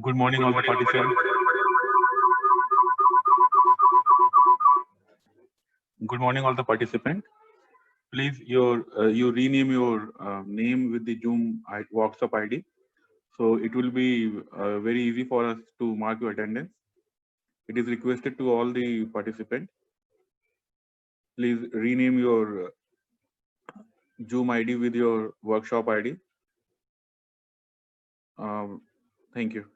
Good morning, all the participants. Good morning, all the participants. Please, you rename your name with the Zoom workshop ID. So it will be very easy for us to mark your attendance. It is requested to all the participants. Please rename your Zoom ID with your workshop ID. Thank you.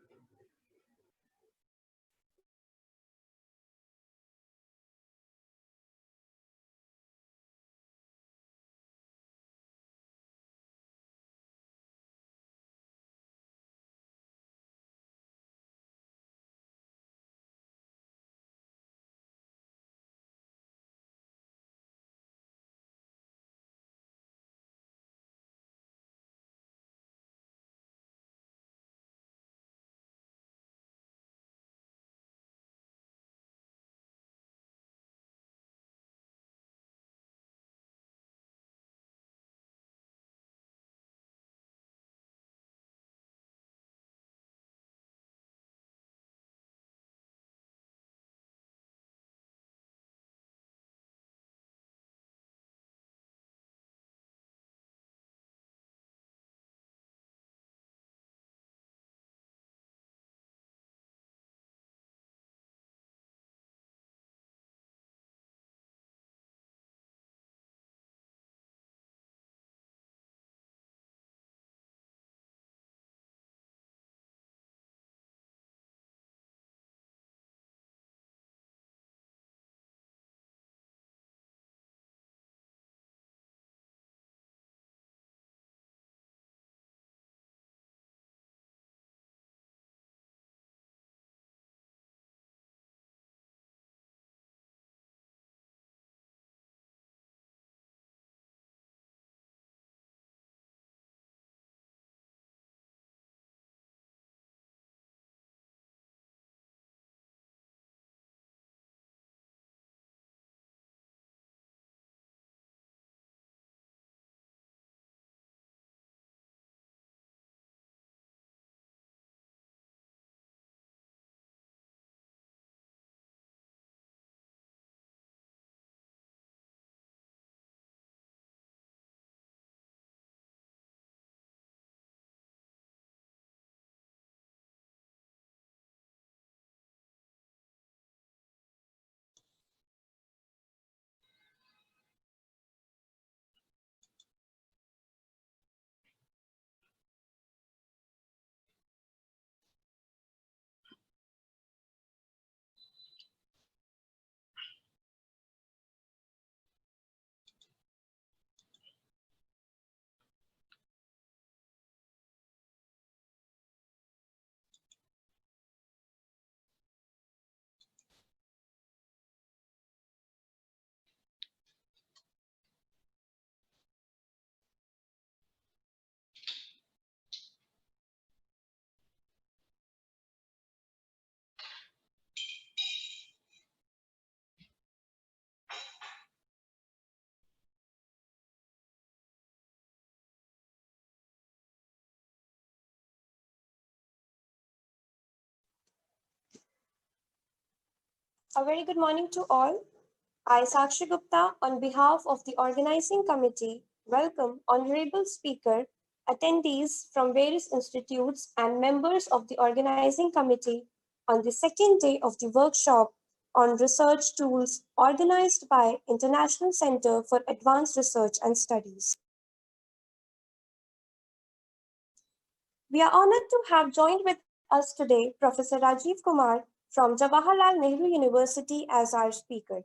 A very good morning to all. I, Sakshi Gupta, on behalf of the organizing committee, welcome honorable speaker, attendees from various institutes and members of the organizing committee on the second day of the workshop on research tools organized by International Center for Advanced Research and Studies. We are honored to have joined with us today Professor Rajiv Kumar from Jawaharlal Nehru University as our speaker.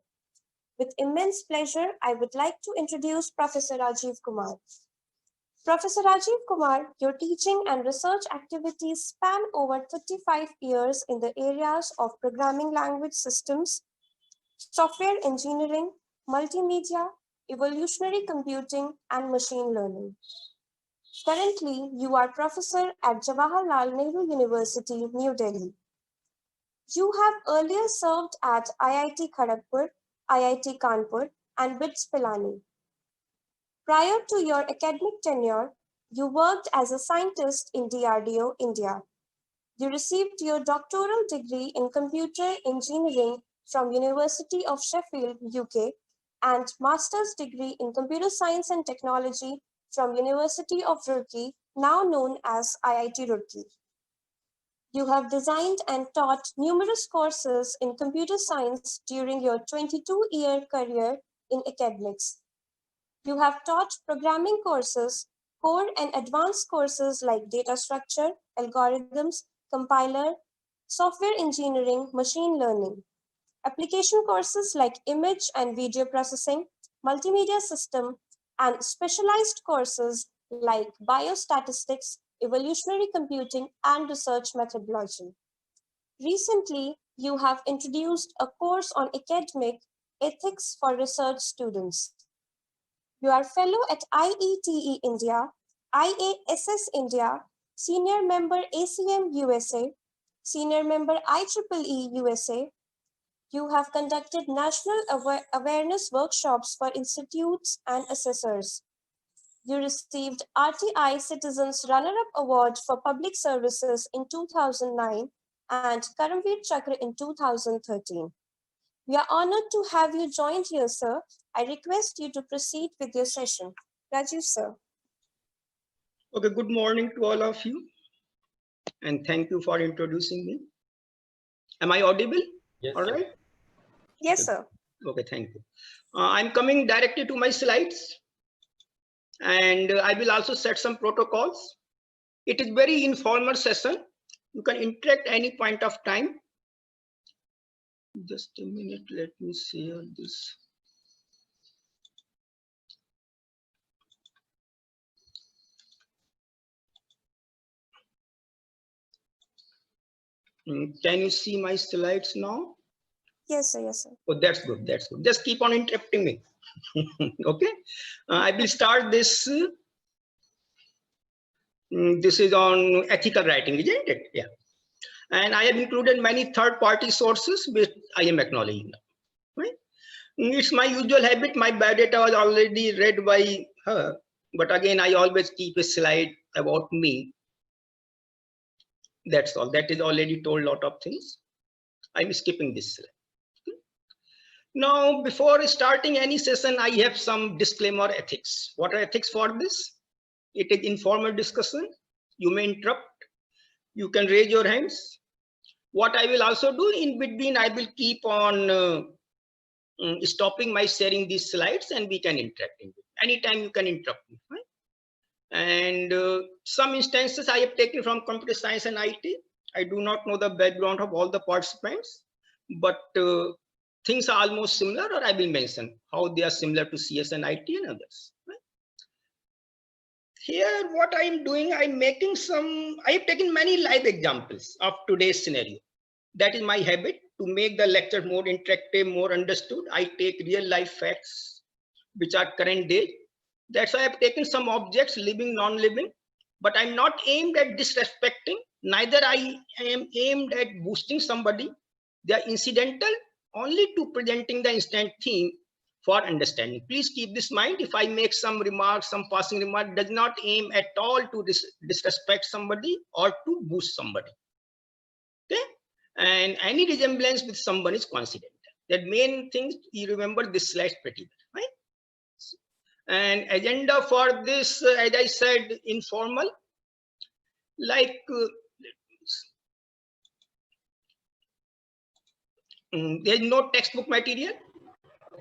With immense pleasure, I would like to introduce Professor Rajiv Kumar. Professor Rajiv Kumar, your teaching and research activities span over 35 years in the areas of programming language systems, software engineering, multimedia, evolutionary computing, and machine learning. Currently, you are professor at Jawaharlal Nehru University, New Delhi. You have earlier served at IIT Kharagpur, IIT Kanpur, and BITS Pilani. Prior to your academic tenure, you worked as a scientist in DRDO, India. You received your doctoral degree in computer engineering from University of Sheffield, UK, and master's degree in computer science and technology from University of Roorkee, now known as IIT Roorkee. You have designed and taught numerous courses in computer science during your 22-year career in academics. You have taught programming courses, core and advanced courses like data structure, algorithms, compiler, software engineering, machine learning. Application courses like image and video processing, multimedia system, and specialized courses like biostatistics, evolutionary computing, and research methodology. Recently, you have introduced a course on academic ethics for research students. You are fellow at IETE India, IASS India, senior member ACM USA, senior member IEEE USA. You have conducted national awareness workshops for institutes and assessors. You received RTI Citizens Runner-Up Award for Public Services in 2009 and Karamveer Chakra in 2013. We are honored to have you joined here, sir. I request you to proceed with your session. Rajiv, sir. Okay, good morning to all of you. And thank you for introducing me. Am I audible? Yes. All right. Yes, sir. Okay, thank you. I'm coming directly to my slides. And I will also set some protocols. It is very informal session. You can interact any point of time. Just a minute, let me share this. Can you see my slides now? Yes, sir. Yes, sir. Oh, that's good. That's good. Just keep on interrupting me. Okay. I will start this. This is on ethical writing, isn't it? Yeah. And I have included many third-party sources which I am acknowledging now. Right? It's my usual habit. My biodata was already read by her, but again, I always keep a slide about me. That's all. That is already told a lot of things. I'm skipping this slide. Now, before starting any session, I have some disclaimer ethics. What are ethics for this? It is informal discussion. You may interrupt. You can raise your hands. What I will also do in between, I will keep on stopping my sharing these slides and we can interact in between. Anytime you can interrupt me. Right? And some instances I have taken from computer science and IT. I do not know the background of all the participants, but things are almost similar, or I will mention how they are similar to CS and IT and others. Right? Here, what I'm doing, I'm making some, I've taken many live examples of today's scenario. That is my habit, to make the lecture more interactive, more understood. I take real life facts, which are current day. That's why I've taken some objects, living, non-living, but I'm not aimed at disrespecting, neither I am aimed at boosting somebody. They are incidental only to presenting the instant theme for understanding. Please keep this in mind. If I make some remarks, some passing remark, does not aim at all to disrespect somebody or to boost somebody. Okay? And any resemblance with someone is coincidental. That main thing, you remember this slide pretty well, right? And agenda for this, as I said, informal. Like there is no textbook material.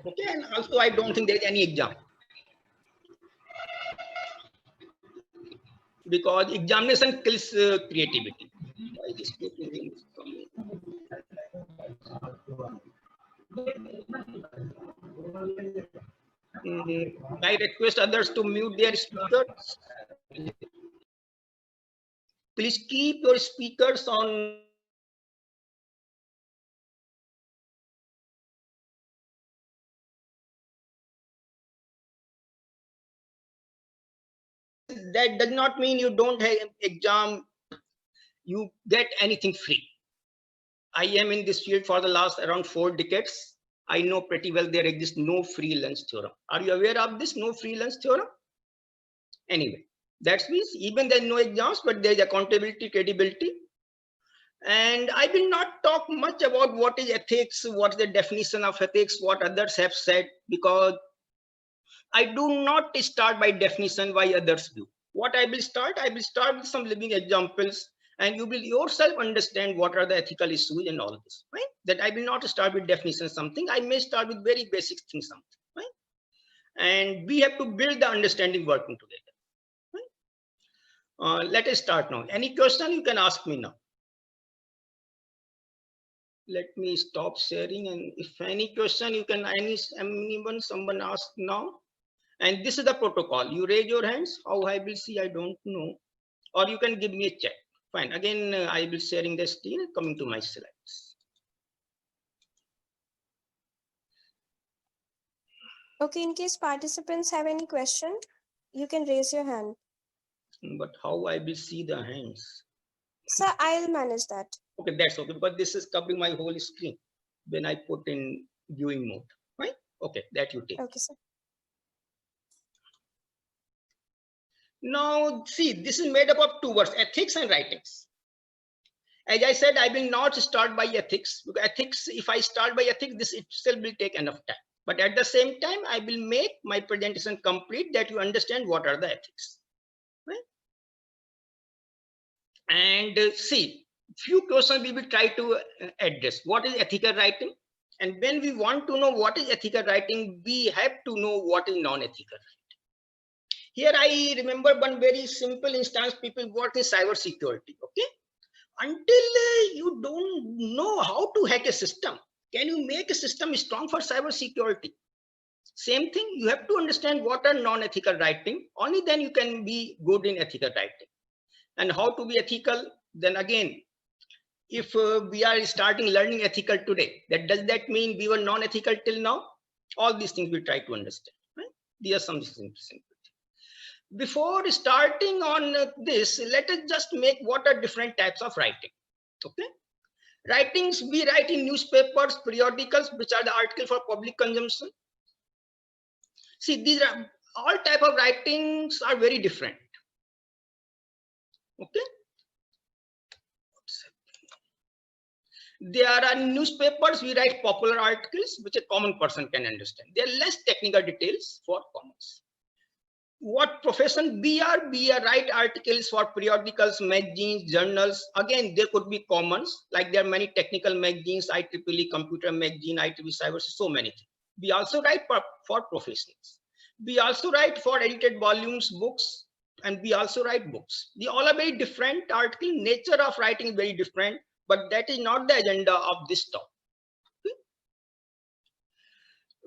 Okay, and also I don't think there is any exam, because examination kills creativity. I request others to mute their speakers. Please keep your speakers on. That does not mean you don't have exam, you get anything free. I am in this field for the last around 4 decades. I know pretty well there exists no free lunch theorem. Are you aware of this? No free lunch theorem? Anyway, that means even there is no exams, but there is accountability, credibility. And I will not talk much about what is ethics, what is the definition of ethics, what others have said, because I do not start by definition why others do. What I will start with some living examples, and you will yourself understand what are the ethical issues and all this, right? That I will not start with definition something, I may start with very basic things something, right? And we have to build the understanding working together, right? Let us start now. Any question you can ask me now. Let me stop sharing, and if any question you can, someone ask now. And this is the protocol. You raise your hands. How I will see, I don't know. Or you can give me a check. Fine. Again, I will sharing the screen, coming to my slides. Okay, in case participants have any question, you can raise your hand. But how I will see the hands? Sir, I'll manage that. Okay, that's okay, because this is covering my whole screen when I put in viewing mode, right? Okay, that you take. Okay, sir. Now, see, this is made up of two words, ethics and writings. As I said, I will not start by ethics, because ethics, if I start by ethics, this itself will take enough time. But at the same time, I will make my presentation complete that you understand what are the ethics. Right? And see, few questions we will try to address. What is ethical writing? And when we want to know what is ethical writing, we have to know what is non-ethical writing. Here I remember one very simple instance, people work in cyber security, okay? Until you don't know how to hack a system, can you make a system strong for cyber security? Same thing, you have to understand what are non-ethical writing. Only then you can be good in ethical writing. And how to be ethical? Then again, if we are starting learning ethical today, does that mean we were non-ethical till now? All these things we try to understand. Right? These are some things. Before starting on this, let us just make what are different types of writing. Okay, writings, we write in newspapers, periodicals, which are the article for public consumption. See, these are all type of writings are very different. Okay, there are newspapers, we write popular articles which a common person can understand. There are less technical details for commons. What profession we are write articles for periodicals, magazines, journals. Again, there could be commons, like there are many technical magazines, IEEE computer magazine, IEEE cyber, so many things. We also write for professionals. We also write for edited volumes, books, and we also write books. They all are very different article. Nature of writing is very different, but that is not the agenda of this talk.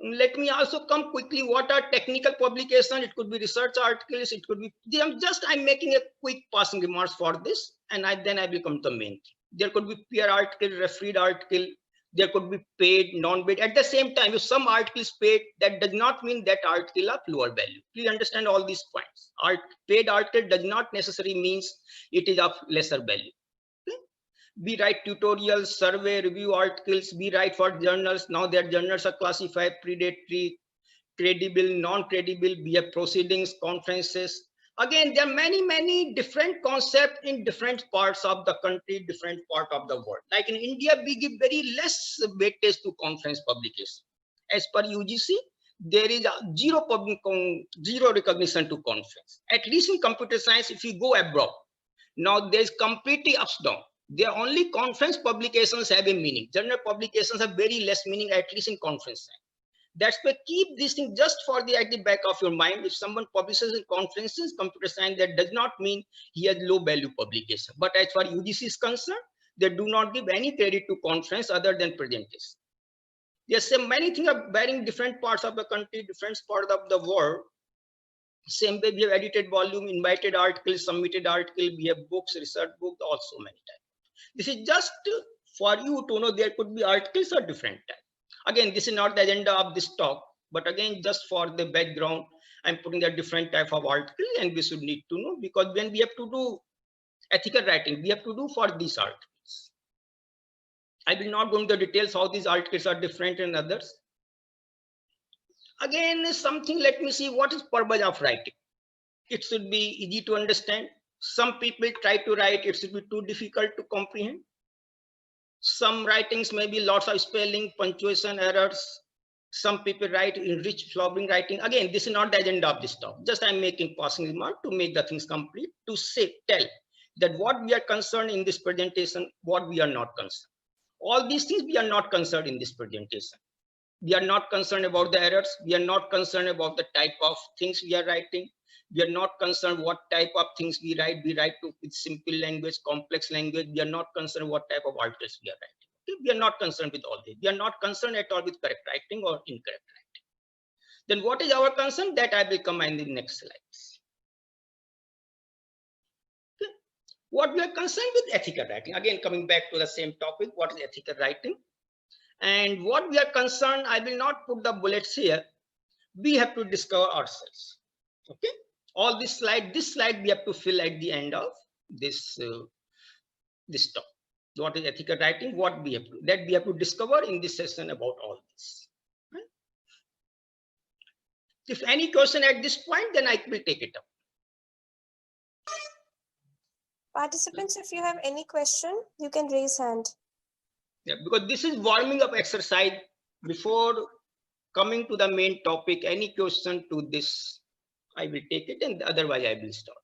Let me also come quickly. What are technical publications? It could be research articles. It could be, I'm making a quick passing remarks for this, and then I will come to the main thing. There could be peer article, refereed article. There could be paid, non-paid. At the same time, if some article is paid, that does not mean that article of lower value. Please understand all these points. Paid article does not necessarily means it is of lesser value. We write tutorials, survey, review articles. We write for journals. Now their journals are classified predatory, credible, non-credible. We have proceedings, conferences. Again, there are many different concepts in different parts of the country, different part of the world. Like in India, we give very less weightage to conference publication. As per UGC, there is zero recognition to conference. At least in computer science, if you go abroad, now there's completely ups down. Their only conference publications have a meaning. Journal publications have very less meaning, at least in conference science. That's why keep this thing just for at the back of your mind. If someone publishes in conferences, computer science, that does not mean he has low value publication. But as far as UGC is concerned, they do not give any credit to conference other than presentation. Yes, many things are varying different parts of the country, different parts of the world. Same way we have edited volume, invited articles, submitted article, we have books, research books, also many types. This is just for you to know there could be articles of different types. Again, this is not the agenda of this talk, but again, just for the background, I'm putting a different type of article, and we should need to know, because when we have to do ethical writing, we have to do for these articles. I will not go into the details how these articles are different than others. Again, something, let me see, what is purpose of writing? It should be easy to understand. Some people try to write, it should be too difficult to comprehend. Some writings may be lots of spelling, punctuation errors. Some people write in rich flowing writing. Again, this is not the agenda of this talk. Just I'm making passing remark to make the things complete, to tell that what we are concerned in this presentation, what we are not concerned. All these things we are not concerned in this presentation. We are not concerned about the errors. We are not concerned about the type of things we are writing. We are not concerned what type of things we write. We write with simple language, complex language. We are not concerned what type of alters we are writing. Okay? We are not concerned with all this. We are not concerned at all with correct writing or incorrect writing. Then what is our concern? That I will come in the next slides. Okay. What we are concerned with ethical writing. Again, coming back to the same topic, what is ethical writing? And what we are concerned, I will not put the bullets here. We have to discover ourselves. Okay. All this slide we have to fill at the end of this talk. What is ethical writing? What we have to discover in this session about all this. Right? If any question at this point, then I will take it up. Participants, if you have any question, you can raise hand. Yeah, because this is warming up exercise before coming to the main topic. Any question to this, I will take it, and otherwise I will stop.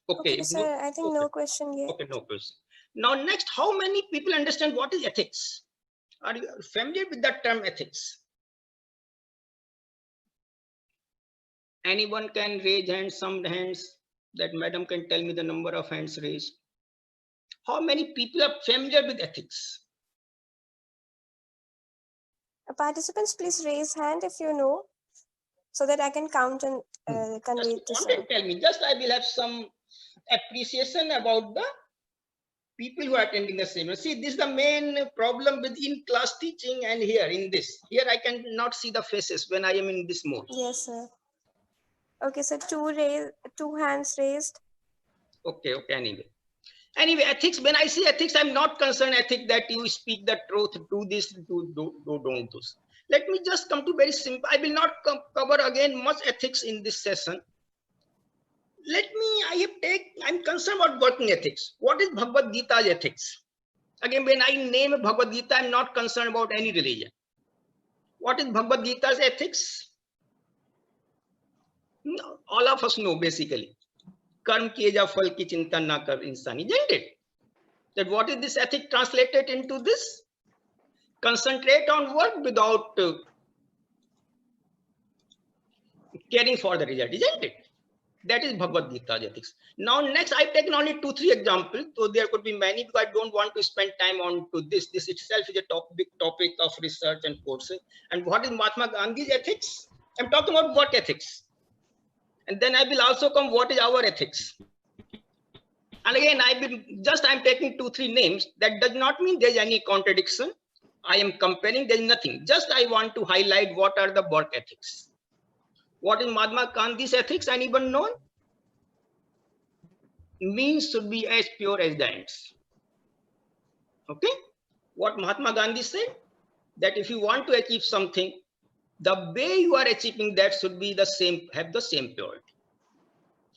Okay, sir, I think no question yet. Okay, no question. Now, next, how many people understand what is ethics? Are you familiar with that term ethics? Anyone can raise hands, some hands, that madam can tell me the number of hands raised. How many people are familiar with ethics? Participants, please raise hand if you know, so that I can count and convey it to sir. Tell me, just I will have some appreciation about the people who are attending the seminar. See, this is the main problem with in-class teaching, and here in this. Here I cannot see the faces when I am in this mode. Yes, sir. Okay, so two hands raised. Okay, Anyway, ethics, when I say ethics, I'm not concerned ethics that you speak the truth, do this, don't do this. Let me just come to very simple. I will not cover again much ethics in this session. I'm concerned about working ethics. What is Bhagavad Gita's ethics? Again, when I name Bhagavad Gita, I'm not concerned about any religion. What is Bhagavad Gita's ethics? No, all of us know basically. Karm kiye ja phal ki chinta na kar insani, isn't it? That what is this ethic translated into this? Concentrate on work without caring for the result, isn't it? That is Bhagavad Gita ethics. Now, next, I've taken only 2-3 examples. So there could be many, because I don't want to spend time on to this. This itself is a big topic of research and courses. And what is Mahatma Gandhi's ethics? I'm talking about work ethics. And then I will also come, what is our ethics? And again, I'm taking 2-3 names. That does not mean there's any contradiction. I am comparing, there's nothing. Just I want to highlight what are the work ethics. What is Mahatma Gandhi's ethics? Anyone know? Means should be as pure as the ends. Okay? What Mahatma Gandhi said? That if you want to achieve something, the way you are achieving that should be the same, have the same purity.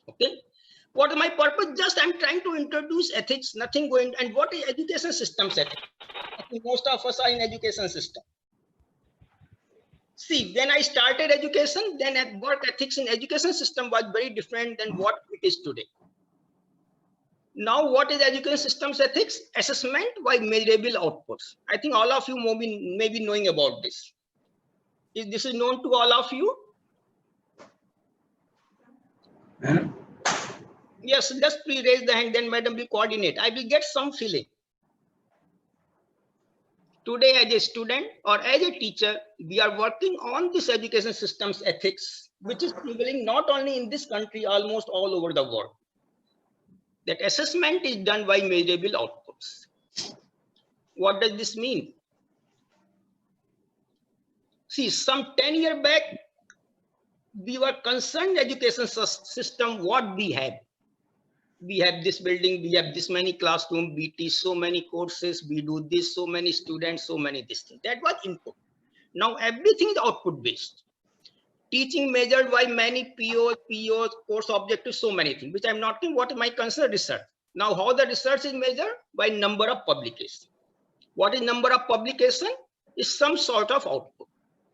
Okay? What is my purpose? Just I'm trying to introduce ethics, nothing going. And what is education systems ethics? I think most of us are in education system. See, when I started education, then at work ethics in education system was very different than what it is today. Now, what is education systems ethics? Assessment by measurable outputs. I think all of you may be knowing about this. Is this known to all of you? Yes, just please raise the hand, then madam will coordinate. I will get some feeling. Today, as a student or as a teacher, we are working on this education systems ethics, which is prevailing not only in this country, almost all over the world. That assessment is done by measurable outputs. What does this mean? See, some 10 years back, we were concerned education system, what we have. We have this building, we have this many classrooms, we teach so many courses, we do this, so many students, so many this thing. That was input. Now everything is output based. teaching measured by many POs, course objectives, so many things, which I'm not saying what is my concern research. Now, how the research is measured? By number of publications. What is number of publication? Is some sort of output.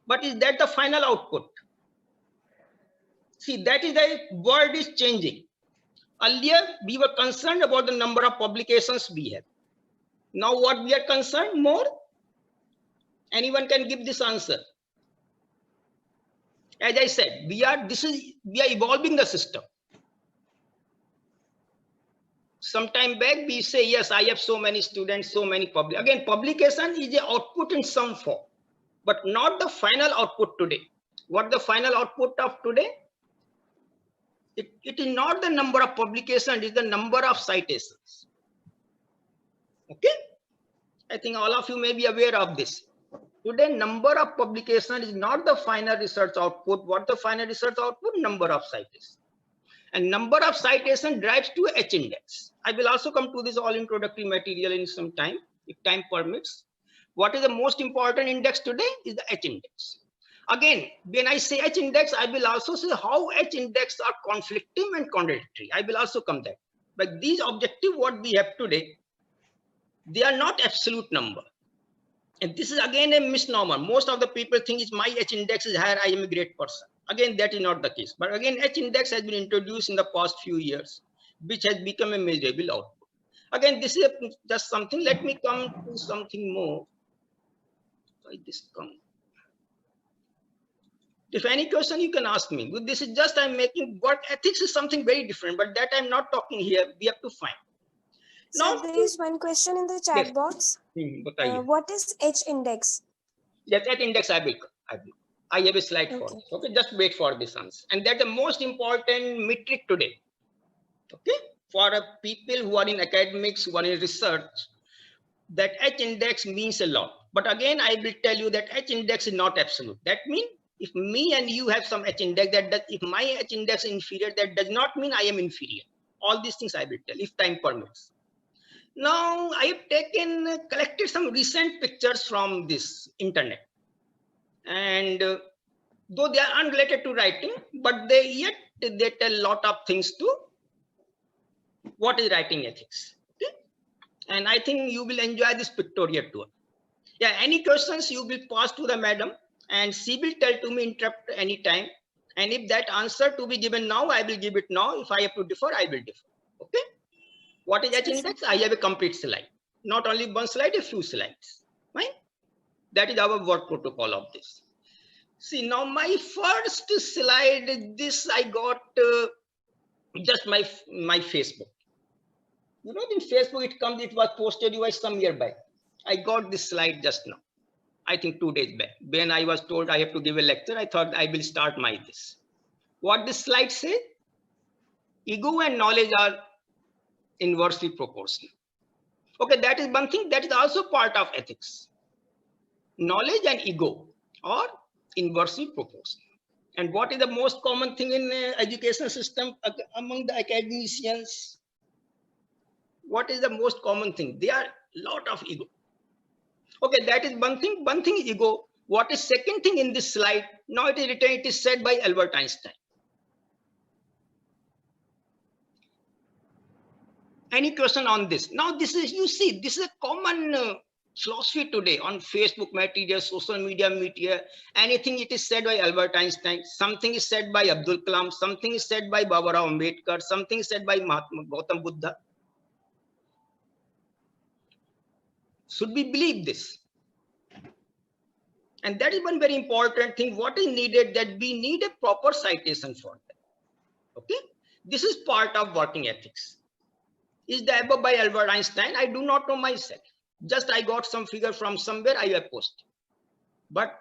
But is that the final output? See, that is the world is changing. Earlier, we were concerned about the number of publications we have. Now, what we are concerned more? Anyone can give this answer. As I said, we are evolving the system. Sometime back, we say, yes, I have so many students, so many Again, publication is the output in some form, but not the final output today. What the final output of today? It is not the number of publications, it is the number of citations. Okay? I think all of you may be aware of this. Today, number of publications is not the final research output. What the final research output? Number of citations. And number of citation drives to H index. I will also come to this all introductory material in some time, if time permits. What is the most important index today is the H index. Again, when I say H index, I will also say how H index are conflicting and contradictory. I will also come there. But these objectives, what we have today, they are not absolute number. And this is again a misnomer. Most of the people think it's my H index is higher, I am a great person. Again, that is not the case. But again, H index has been introduced in the past few years, which has become a measurable output. Again, this is just something. Let me come to something more. Why this come? If any question you can ask me. This is just I'm making work ethics is something very different, but that I'm not talking here. We have to find. So there is one question in the chat box. What is H index? Yes, H index I have a slide for this. Okay, just wait for this answer. And that's the most important metric today. Okay, for people who are in academics, who are in research, that H index means a lot. But again, I will tell you that H index is not absolute. That means if me and you have some H index, if my H index is inferior, that does not mean I am inferior. All these things I will tell if time permits. Now I have collected some recent pictures from this internet, and though they are unrelated to writing, but they tell a lot of things to what is writing ethics. Okay? And I think you will enjoy this pictorial tour. Yeah, any questions you will pass to the madam, and she will tell to me interrupt any time. And if that answer to be given now, I will give it now. If I have to defer, I will defer. Okay. What is H index? I have a complete slide, not only one slide, a few slides. Right? That is our work protocol of this. See, now my first slide, this I got just my Facebook. You know, in Facebook it was posted some year back. I got this slide just now. I think 2 days back. When I was told I have to give a lecture, I thought I will start this. What this slide says? Ego and knowledge are inversely proportional. Okay, that is one thing. That is also part of ethics. Knowledge and ego are inversely proportional. And what is the most common thing in education system among the academicians? What is the most common thing? They are lot of ego. Okay, that is one thing. One thing is ego. What is second thing in this slide? Now it is written, it is said by Albert Einstein. Any question on this? Now this is, you see, this is a common philosophy today on Facebook material, social media, anything it is said by Albert Einstein, something is said by Abdul Kalam, something is said by Babara Ambedkar, something is said by Mahatma Gautam Buddha. Should we believe this? And that is one very important thing. What is needed, that we need a proper citation for that. Okay, this is part of working ethics. Is the above by Albert Einstein? I do not know myself. Just I got some figure from somewhere, I have posted. But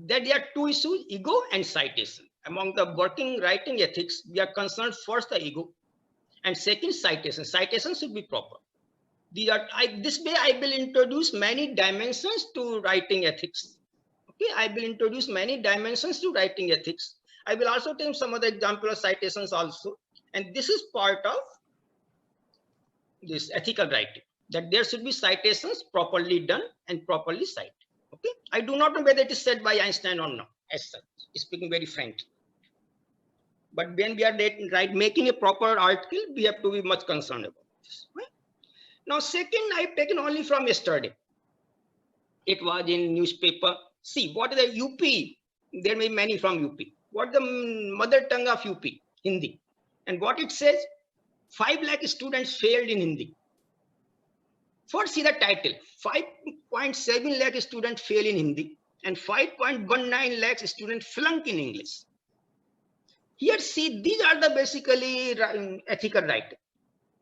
that there are two issues, ego and citation. Among the working writing ethics, we are concerned first the ego, and second citation. Citation should be proper. This way I will introduce many dimensions to writing ethics. Okay, I will introduce many dimensions to writing ethics. I will also take some other example of citations also. And this is part of this ethical writing, that there should be citations properly done and properly cited. Okay, I do not know whether it is said by Einstein or not. as such, speaking very frankly. But when we are making a proper article, we have to be much concerned about this. Right? Now, second, I've taken only from yesterday. It was in newspaper. See, what is the UP? There may be many from UP. What the mother tongue of UP? Hindi. And what it says, 5 lakh students failed in Hindi. First, see the title, 5.7 lakh students fail in Hindi and 5.19 lakh students flunk in English. Here, see, these are the basically ethical writing.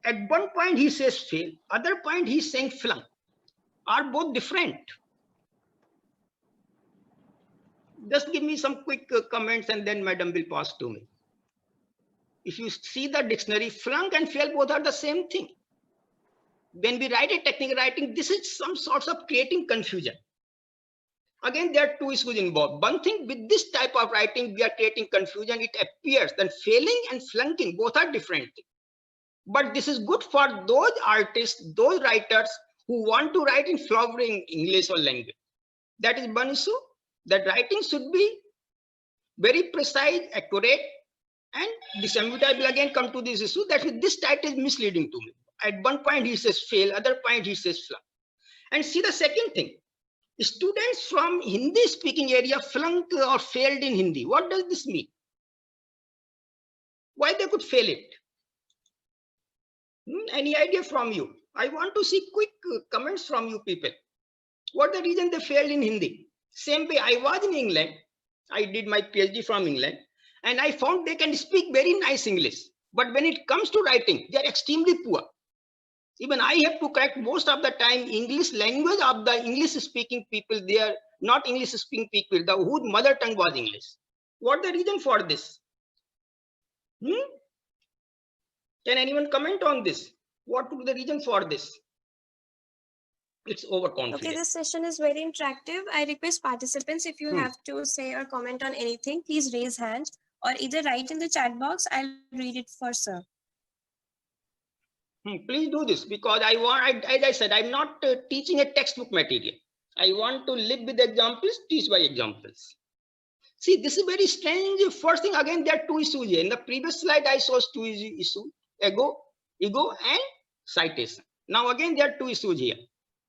At one point, he says fail. Other point, he's saying flunk. Are both different? Just give me some quick comments and then madam will pass to me. If you see the dictionary, flunk and fail both are the same thing. When we write a technical writing, this is some sorts of creating confusion. Again, there are two issues involved. One thing, with this type of writing, we are creating confusion. It appears that failing and flunking both are different. But this is good for those artists, those writers who want to write in flowering English or language. That is one issue. That writing should be very precise, accurate, and disambiguous. I will again come to this issue that this title is misleading to me. At one point he says fail, other point he says flunk. And see the second thing, students from Hindi speaking area flunked or failed in Hindi. What does this mean? Why they could fail it? Any idea from you? I want to see quick comments from you people. What the reason they failed in Hindi? Same way, I was in England. I did my PhD from England. And I found they can speak very nice English. But when it comes to writing, they are extremely poor. Even I have to correct most of the time English language of the English speaking people. They are not English speaking people, whose mother tongue was English. What the reason for this? Can anyone comment on this? What would be the reason for this? It's overconfidence. Okay, this session is very interactive. I request participants, if you have to say or comment on anything, please raise hand or either write in the chat box. I'll read it for sir. Please do this, because I want, as I said, I'm not teaching a textbook material. I want to live with examples, teach by examples. See, this is very strange. First thing, again, there are two issues here. In the previous slide, I saw two issues, ego and citation. Now, again, there are two issues here.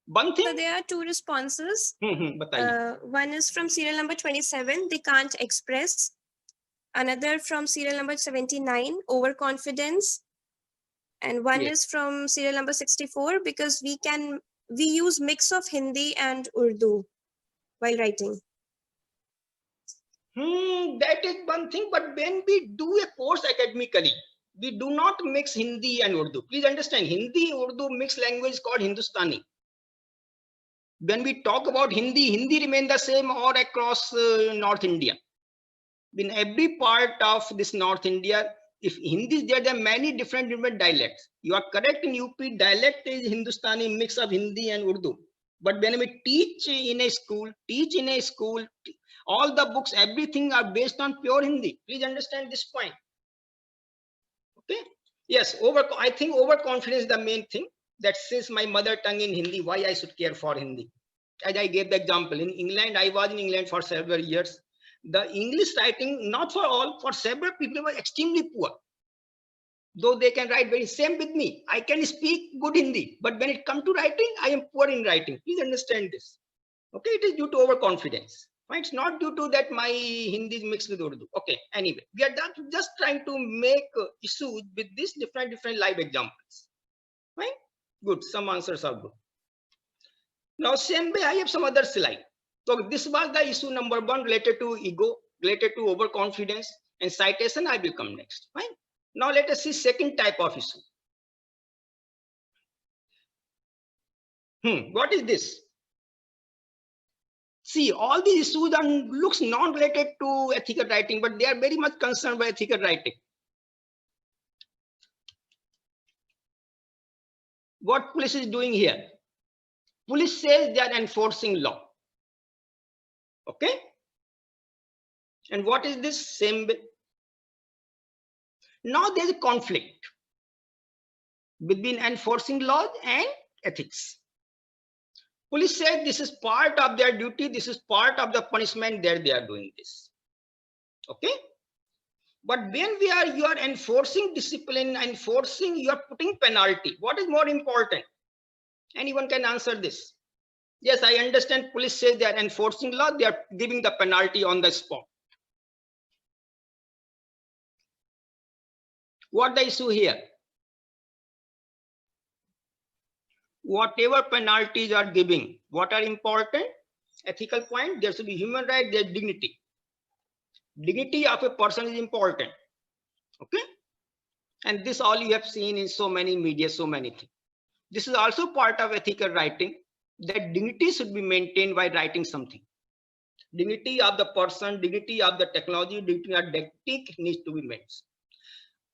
One thing. So there are two responses. One is from serial number 27, they can't express. Another from serial number 79, overconfidence. And one is from serial number 64, because we use mix of Hindi and Urdu while writing. That is one thing, but when we do a course academically, we do not mix Hindi and Urdu. Please understand, Hindi, Urdu mixed language is called Hindustani. When we talk about Hindi remain the same all across North India. In every part of this North India, if Hindi is there, there are many different dialects. You are correct in UP, dialect is Hindustani, mix of Hindi and Urdu. But when we teach in a school, all the books, everything are based on pure Hindi. Please understand this point. Okay. Yes, I think overconfidence is the main thing. That since my mother tongue in Hindi, why I should care for Hindi? As I gave the example, in England, I was in England for several years. The English writing, not for all, for several people was extremely poor. Though they can write very same with me. I can speak good Hindi, but when it comes to writing, I am poor in writing. Please understand this. Okay, it is due to overconfidence. It's not due to that my Hindi is mixed with Urdu. Okay, anyway, we are just trying to make issues with these different live examples. Right? Good, some answers are good. Now, same way, I have some other slide. So this was the issue number 1 related to ego, related to overconfidence, and citation. I will come next. Fine. Now let us see second type of issue. What is this? See, all these issues looks non-related to ethical writing, but they are very much concerned by ethical writing. What police is doing here? Police says they are enforcing law. Okay. And what is this? Same way. Now there is a conflict between enforcing laws and ethics. Police said this is part of their duty, this is part of the punishment that they are doing this. Okay? But when you are enforcing discipline, you are putting penalty. What is more important? Anyone can answer this. Yes, I understand police say they are enforcing law, they are giving the penalty on the spot. What the issue here? Whatever penalties are giving, what are important? Ethical point, there should be human right, there's dignity. Dignity of a person is important. Okay? And this all you have seen in so many media, so many things. This is also part of ethical writing, that dignity should be maintained by writing something. Dignity of the person, dignity of the technology, dignity of the technique needs to be maintained.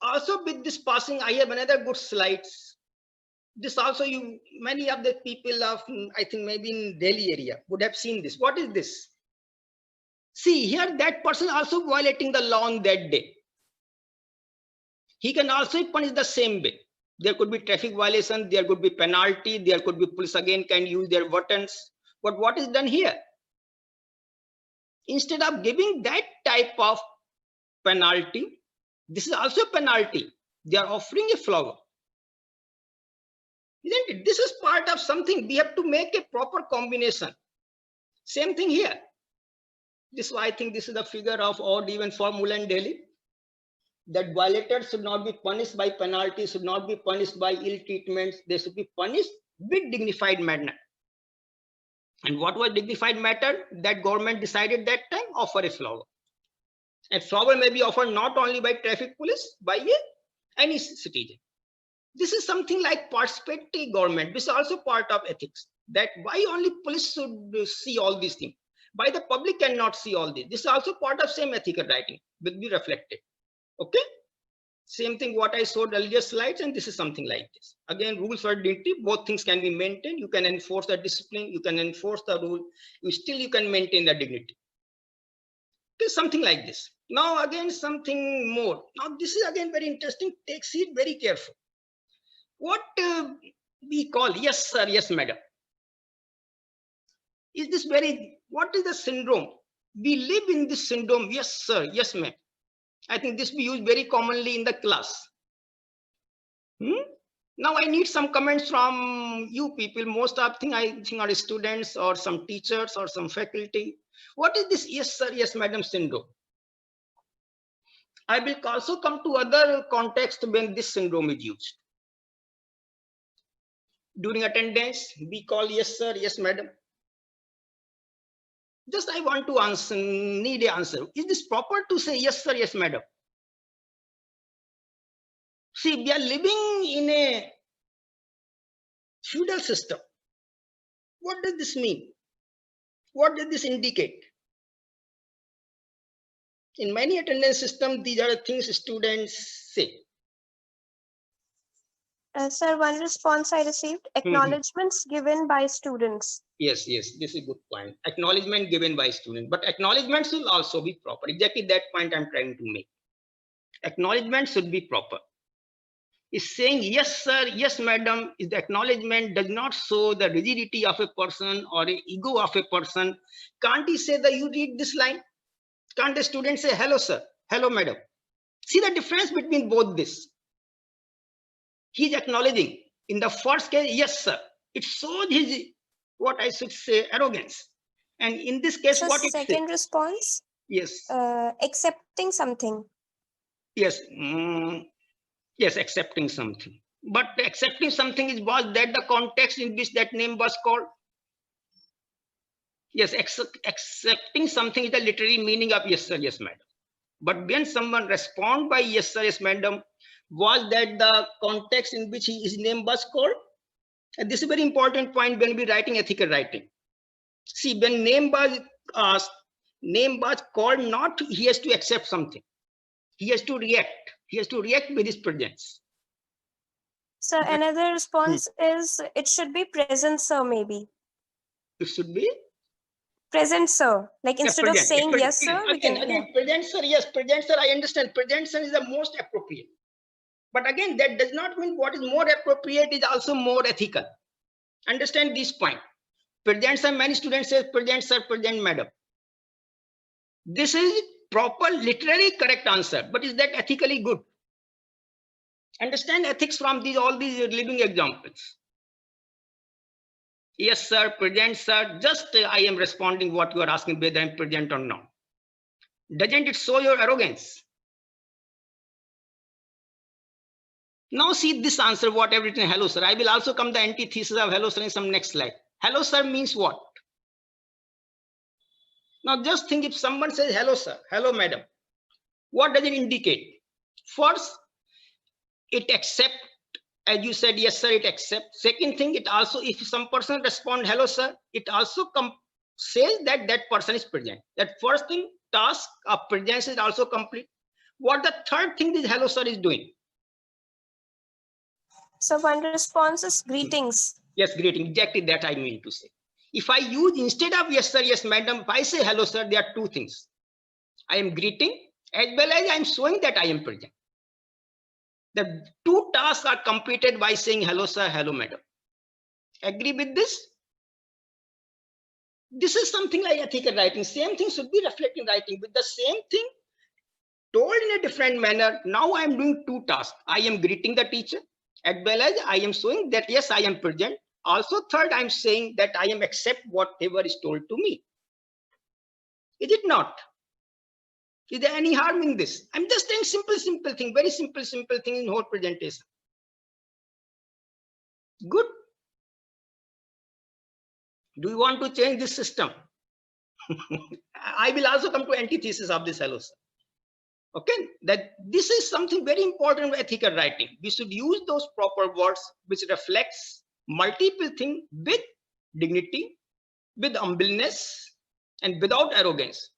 Also with this passing, I have another good slides. This also many of the people of, I think maybe in Delhi area would have seen this. What is this? See here, that person also violating the law on that day. He can also be punished the same way. There could be traffic violation, there could be penalty, there could be police again can use their weapons. But what is done here? Instead of giving that type of penalty, this is also a penalty. They are offering a flower. Isn't it? This is part of something. We have to make a proper combination. Same thing here. This, I think this is the figure of odd even formula in Delhi. That violators should not be punished by penalty, should not be punished by ill treatments. They should be punished with dignified manner. And what was dignified matter? That government decided that time, offer a flower. And flower may be offered not only by traffic police, by any citizen. This is something like participatory government. This is also part of ethics. That why only police should see all these things. Why the public cannot see all this. This is also part of same ethical writing, will be reflected. Okay? Same thing what I showed earlier slides, and this is something like this. Again, rules for dignity, both things can be maintained. You can enforce the discipline, you can enforce the rule, you can maintain the dignity. Okay, something like this. Now again, something more. Now this is again very interesting. Take it very careful. What we call yes sir, yes madam. Is this what is the syndrome? We live in this syndrome, yes sir, yes ma'am. I think this we use very commonly in the class. Now I need some comments from you people. Most of I think are students or some teachers or some faculty. What is this yes sir, yes madam syndrome? I will also come to other context when this syndrome is used. During attendance, we call yes sir, yes madam. Just I want to answer, need an answer. Is this proper to say yes sir, yes madam? See, we are living in a feudal system. What does this mean? What does this indicate? In many attendance systems, these are the things students say. Sir, one response I received, acknowledgements given by students. Yes, this is a good point. Acknowledgement given by students, but acknowledgements will also be proper. Exactly that point I'm trying to make. Acknowledgement should be proper. Is saying yes sir, yes madam, is the acknowledgement does not show the rigidity of a person or an ego of a person. Can't he say that you read this line? Can't the student say hello sir, hello madam? See the difference between both this. He's acknowledging. In the first case, yes sir. It shows his, what I should say, arrogance. And in this case, So what it second says? response? Yes. Accepting something. Yes. Yes, accepting something. But accepting something was that the context in which that name was called? Yes, accepting something is the literary meaning of yes sir, yes madam. But when someone responds by yes sir, yes madam, was that the context in which his name was called? And this is a very important point when we writing ethical writing. See, when name was asked, name was called, not he has to accept something. He has to react. He has to react with his presence. So another response is it should be present sir, maybe. It should be present sir. Like instead of saying yes sir, we can again present sir. Yes, present sir. I understand. Present sir is the most appropriate. But again, that does not mean what is more appropriate is also more ethical. Understand this point. Present sir, many students say present sir, present madam. This is proper, literally correct answer, but is that ethically good? Understand ethics from all these living examples. Yes sir, present sir, just I am responding what you are asking, whether I am present or not. Doesn't it show your arrogance? Now see this answer, what I've written, hello sir. I will also come the antithesis of hello sir in some next slide. Hello sir means what? Now just think, if someone says hello sir, hello madam, what does it indicate? First, it accepts, as you said, yes sir, it accepts. Second thing, it also, if some person respond hello sir, it also says that that person is present. That first thing, task of presence is also complete. What the third thing this hello sir is doing? So one response is greetings. Yes, greeting, exactly that I mean to say. If I use instead of yes sir, yes madam, if I say hello sir, there are two things. I am greeting as well as I am showing that I am present. The two tasks are completed by saying hello sir, hello madam. Agree with this? This is something like ethical writing. Same thing should be reflected in writing, with the same thing told in a different manner. Now I am doing two tasks. I am greeting the teacher as well as I am showing that yes, I am present. Also third, I am saying that I am accept whatever is told to me. Is it not? Is there any harm in this? I'm just saying simple thing, very simple thing in whole presentation. Good. Do you want to change this system? I will also come to antithesis of this hello sir. Okay, that this is something very important with ethical writing. We should use those proper words which reflects multiple things with dignity, with humbleness, and without arrogance.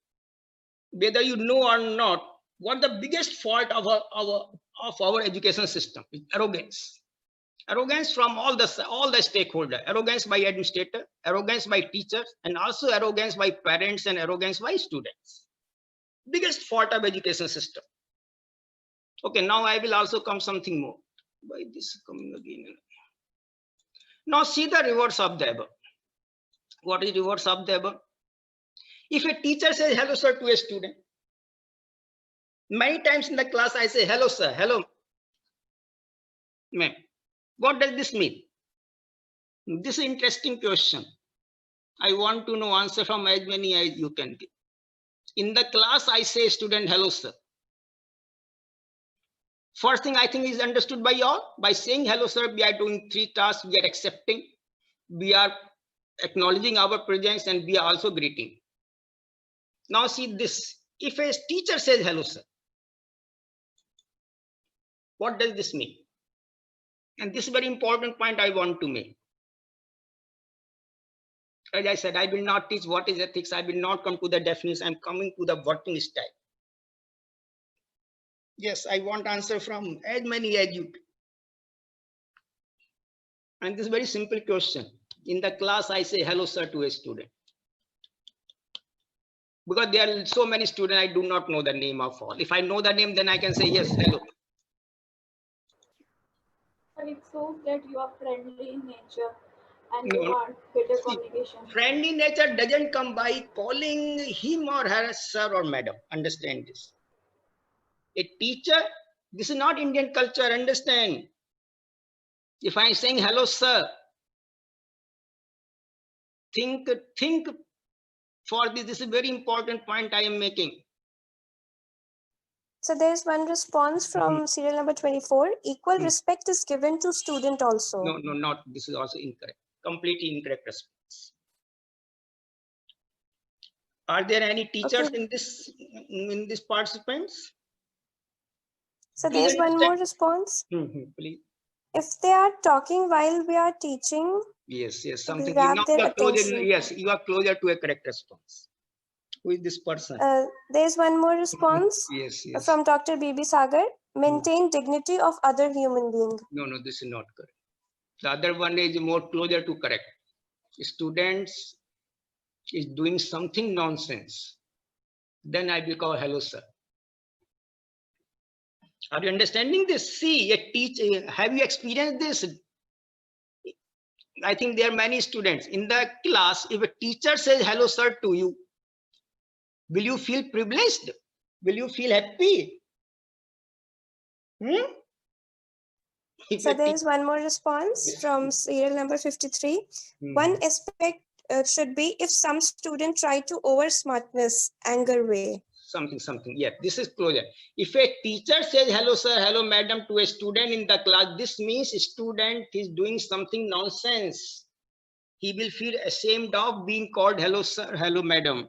Whether you know or not, what the biggest fault of our education system is arrogance. Arrogance from all the stakeholders, arrogance by administrator, arrogance by teachers, and also arrogance by parents and arrogance by students. Biggest fault of education system. Okay, now I will also come something more. Why this is coming again? Now see the reverse of the above. What is reverse of the above? If a teacher says hello sir to a student, many times in the class I say hello sir, hello ma'am. What does this mean? This is an interesting question. I want to know answer from as many as you can give. In the class, I say student, hello, sir. First thing I think is understood by all. By saying hello, sir, we are doing three tasks. We are accepting, we are acknowledging our presence, and we are also greeting. Now see this. If a teacher says hello, sir, what does this mean? And this is a very important point I want to make. As I said, I will not teach what is ethics. I will not come to the definition. I'm coming to the working style. Yes, I want answer from as many as you. And this is a very simple question. In the class, I say hello, sir, to a student. Because there are so many students, I do not know the name of all. If I know the name, then I can say yes, hello. But it shows that you are friendly in nature and you want better communication. Friendly nature doesn't come by calling him or her sir or madam. Understand this. A teacher, this is not Indian culture, understand. If I'm saying hello, sir, think for this. This is a very important point I am making. So there's one response from serial number 24. Equal respect is given to student also. No, not. This is also incorrect. Completely incorrect response. Are there any teachers in this participants? So there's one more response. Please. If they are talking while we are teaching, yes, something. Grab their attention. Yes, you are closer to a correct response. Who is this person? There's one more response. Yes. From Dr. B.B. Sagar. Maintain dignity of other human being. No, this is not correct. The other one is more closer to correct. Students is doing something nonsense. Then I will call hello, sir. Are you understanding this? See, a teacher, have you experienced this? I think there are many students in the class. If a teacher says hello sir to you, will you feel privileged? Will you feel happy? If So a there tea- is one more response from serial number 53. One aspect should be if some student try to over smartness, anger way. something. Yeah, this is closure. If a teacher says hello sir, hello madam to a student in the class, this means student is doing something nonsense. He will feel ashamed of being called hello sir, hello madam.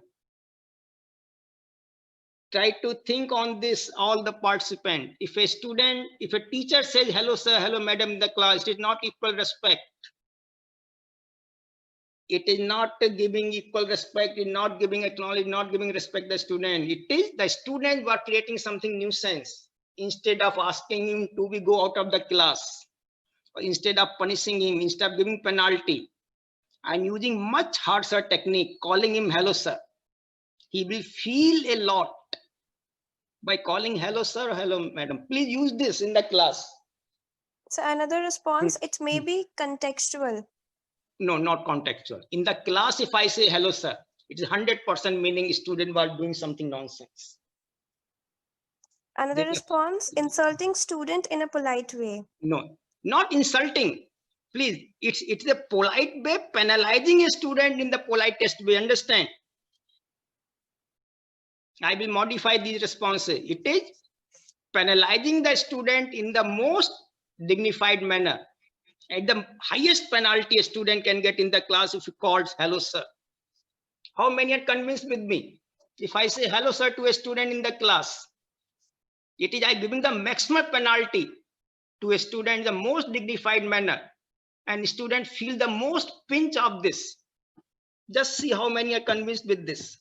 Try to think on this, all the participants. If a teacher says hello sir, hello madam in the class, it is not equal respect. It is not giving equal respect, it is not giving acknowledge, not giving respect to the student. It is the students who are creating something nuisance. Instead of asking him to be go out of the class, or instead of punishing him, instead of giving penalty, I'm using much harsher technique, calling him hello sir. He will feel a lot by calling hello sir, hello madam. Please use this in the class. So another response, it may be contextual. No, not contextual. In the class, if I say hello sir, it is 100% meaning student was doing something nonsense. Another response, insulting student in a polite way. No, not insulting. Please, it's a polite way, penalizing a student in the politest way. Understand? I will modify these responses. It is penalizing the student in the most dignified manner. At the highest penalty a student can get in the class if he calls hello sir. How many are convinced with me? If I say hello sir to a student in the class, it is I giving the maximum penalty to a student in the most dignified manner, and student feel the most pinch of this. Just see how many are convinced with this.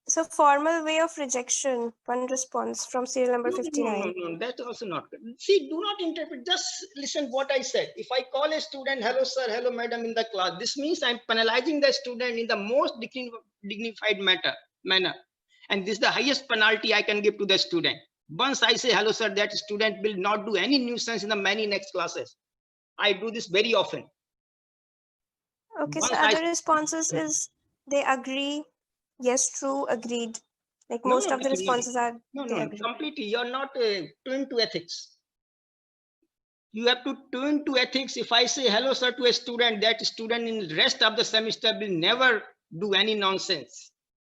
So formal way of rejection, one response from serial number 59. No, that's also not good. See, do not interpret, just listen what I said. If I call a student, hello sir, hello madam in the class, this means I'm penalizing the student in the most dignified manner. And this is the highest penalty I can give to the student. Once I say hello sir, that student will not do any nuisance in the many next classes. I do this very often. Okay, so other responses is they agree, yes, true, agreed. Like most of the responses are they agree. Completely. You're not tuned to ethics. You have to tune to ethics. If I say hello sir to a student, that student in the rest of the semester will never do any nonsense.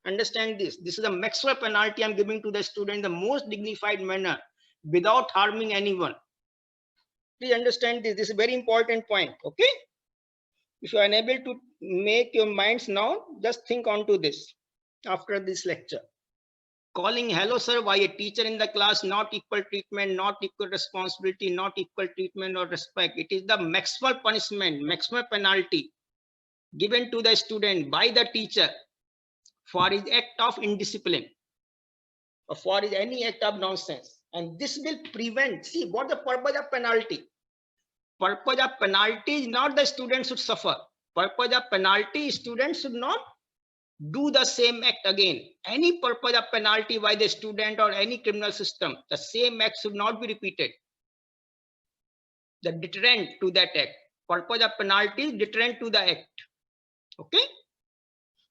Understand this. This is a maximum penalty I'm giving to the student in the most dignified manner without harming anyone. Please understand this. This is a very important point. Okay. If you are unable to make your minds now, just think onto this after this lecture. Calling hello sir by a teacher in the class, not equal treatment, not equal responsibility, not equal treatment or respect. It is the maximum punishment, maximum penalty given to the student by the teacher for his act of indiscipline or for his any act of nonsense. And this will prevent, see what the purpose of penalty. Purpose of penalty is not the student should suffer. Purpose of penalty, students should not do the same act again. Any purpose of penalty by the student or any criminal system, the same act should not be repeated. The deterrent to that act. Purpose of penalty is deterrent to the act. Okay?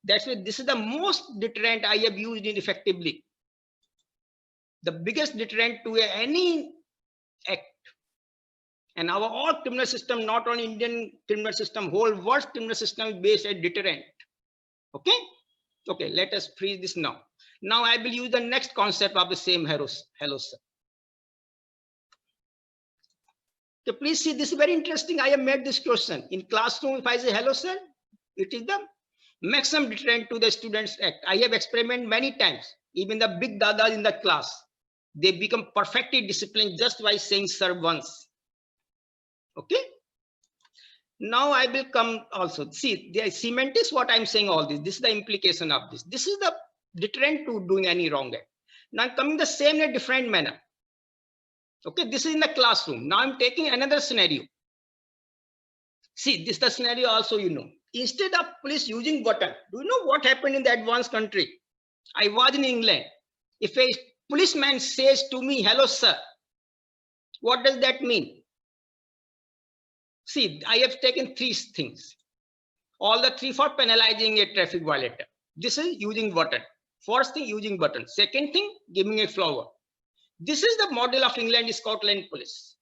That's why this is the most deterrent I have used in effectively. The biggest deterrent to any act. And our all criminal system, not only Indian criminal system, whole world criminal system is based at deterrent. Okay. Okay, let us freeze this now. Now I will use the next concept of the same hello sir. So please see, this is very interesting. I have made this question in classroom. If I say hello sir, it is the maximum deterrent to the students act. I have experimented many times. Even the big dadas in the class, they become perfectly disciplined just by saying sir once. Okay. Now I will come also. See, the cement is what I'm saying all this. This is the implication of this. This is the deterrent to doing any wrong act. Now I'm coming the same in a different manner. Okay, this is in the classroom. Now I'm taking another scenario. See, this is the scenario also, you know. Instead of police using button, do you know what happened in the advanced country? I was in England. If a policeman says to me, hello sir, What does that mean? See, I have taken 3 things. All the 3 for penalizing a traffic violator. This is using button. First thing, using button. Second thing, giving a flower. This is the model of England Scotland police.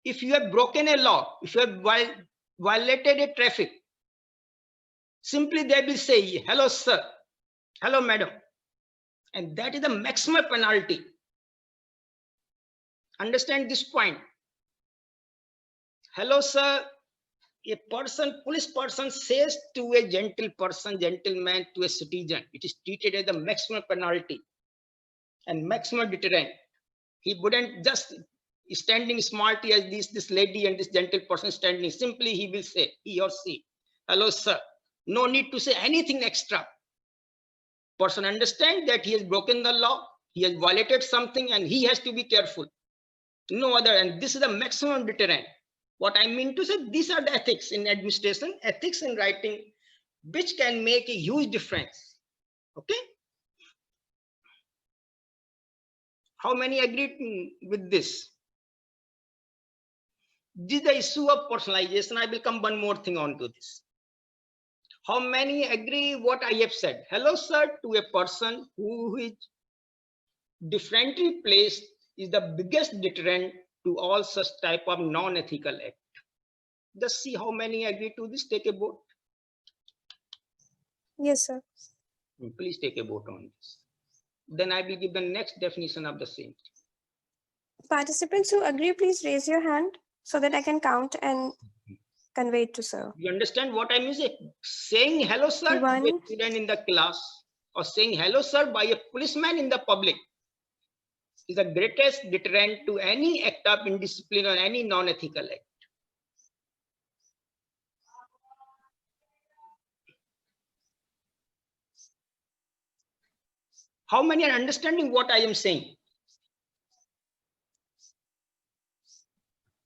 If you have broken a law, if you have violated a traffic, simply they will say, hello sir, hello madam. And that is the maximum penalty. Understand this point. Hello sir, a person, police person says to a gentle person, gentleman, to a citizen, it is treated as the maximum penalty and maximum deterrent. He wouldn't just standing smartly as this lady and this gentle person standing. Simply he will say, he or she, hello sir. No need to say anything extra. Person understand that he has broken the law, he has violated something, and he has to be careful. No other, and this is the maximum deterrent. What I mean to say, these are the ethics in administration, ethics in writing, which can make a huge difference. Okay? How many agree with this? This is the issue of personalization. I will come one more thing onto this. How many agree what I have said? Hello, sir, to a person who is differently placed is the biggest deterrent to all such type of non-ethical act. Just see how many agree to this. Take a vote. Yes, sir. Please take a vote on this. Then I will give the next definition of the same. Participants who agree, please raise your hand so that I can count and convey it to sir. You understand what I mean? Saying hello, sir, to a student in the class or saying hello, sir, by a policeman in the public is the greatest deterrent to any act of indiscipline or any non-ethical act. How many are understanding what I am saying?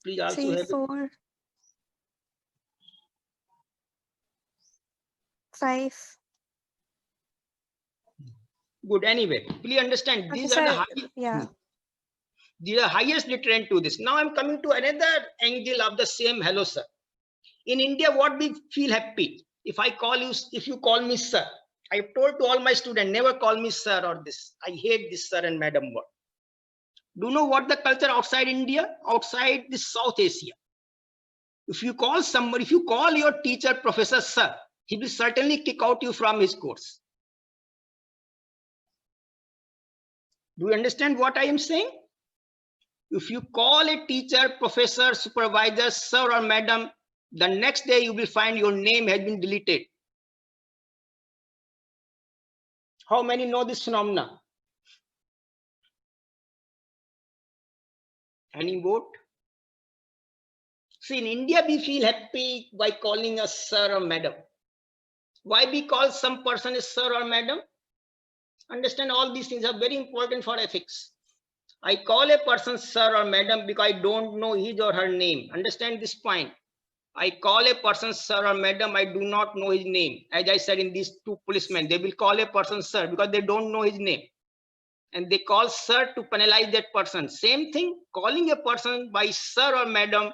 Please also 3, have 4, 5. Good. Anyway, please understand these are the highest, yeah. These are highest deterrent to this. Now I'm coming to another angle of the same hello, sir. In India, what we feel happy if I call you, if you call me sir. I've told to all my students, never call me sir or this. I hate this sir and madam word. Do you know what the culture outside India, outside this South Asia? If you call somebody, if you call your teacher professor sir, he will certainly kick out you from his course. Do you understand what I am saying? If you call a teacher, professor, supervisor, sir or madam, the next day you will find your name has been deleted. How many know this phenomena? Any vote? See, in India, we feel happy by calling us sir or madam. Why we call some person as sir or madam? Understand, all these things are very important for ethics. I call a person sir or madam because I don't know his or her name. Understand this point. I call a person sir or madam, I do not know his name. As I said in these 2 policemen, they will call a person sir because they don't know his name. And they call sir to penalize that person. Same thing, calling a person by sir or madam,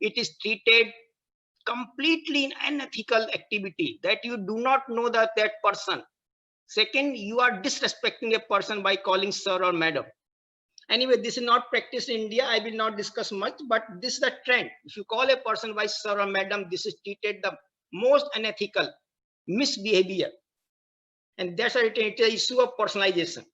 it is treated completely in unethical activity that you do not know that person. Second, you are disrespecting a person by calling sir or madam. Anyway, this is not practiced in India. I will not discuss much, but this is the trend. If you call a person by sir or madam, this is treated the most unethical misbehavior. And that's why it is an issue of personalization.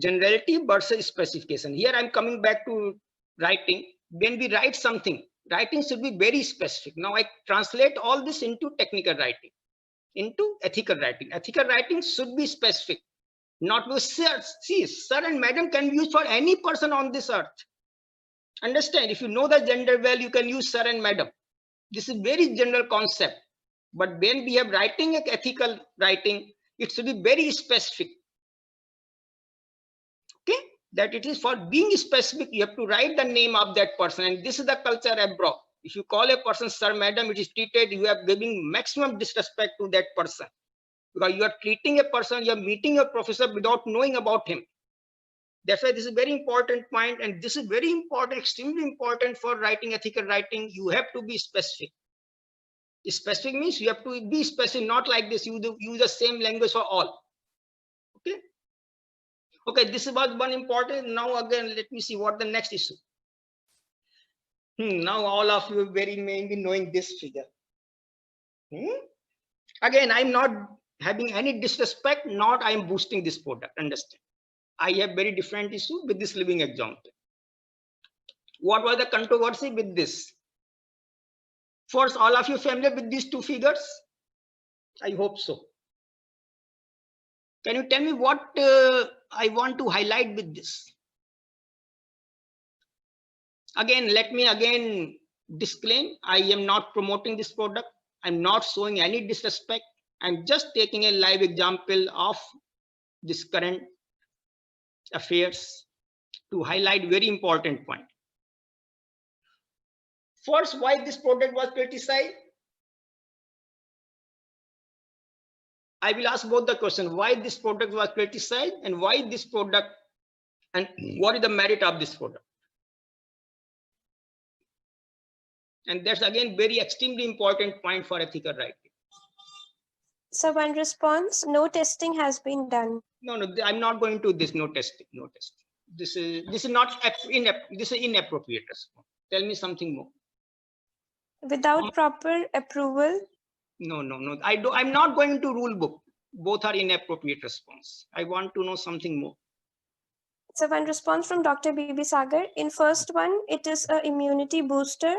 Generality versus specification. Here I'm coming back to writing. When we write something, writing should be very specific. Now I translate all this into technical writing, into ethical writing. Ethical writing should be specific. Not with sir. See, sir and madam can be used for any person on this earth. Understand, if you know the gender well, you can use sir and madam. This is very general concept. But when we have writing, ethical writing, it should be very specific. Okay, that it is for being specific, you have to write the name of that person. And this is the culture abroad. If you call a person sir, madam, it is treated, you are giving maximum disrespect to that person. Because you are treating a person, you are meeting your professor without knowing about him. That's why this is very important point, and this is very important, extremely important for writing, ethical writing. You have to be specific. Specific means you have to be specific, not like this, you use the same language for all. Okay. Okay, this is about one important. Now again, let me see what the next issue. Now all of you very may be knowing this figure. Again, I'm not having any disrespect, not I'm boosting this product, understand. I have very different issue with this living example. What was the controversy with this? First, all of you familiar with these two figures? I hope so. Can you tell me what I want to highlight with this? Again, let me again disclaim, I am not promoting this product. I'm not showing any disrespect. I'm just taking a live example of this current affairs to highlight very important point. First, why this product was criticized? I will ask both the question, why this product was criticized and why this product, and what is the merit of this product? And that's again very extremely important point for ethical writing. So one response, no testing has been done. No, I'm not going to this, no testing, no testing. This is not this is inappropriate response. Tell me something more. Without proper approval. No. I'm not going to rule book. Both are inappropriate response. I want to know something more. So one response from Dr. B.B. Sagar. In first one, it is an immunity booster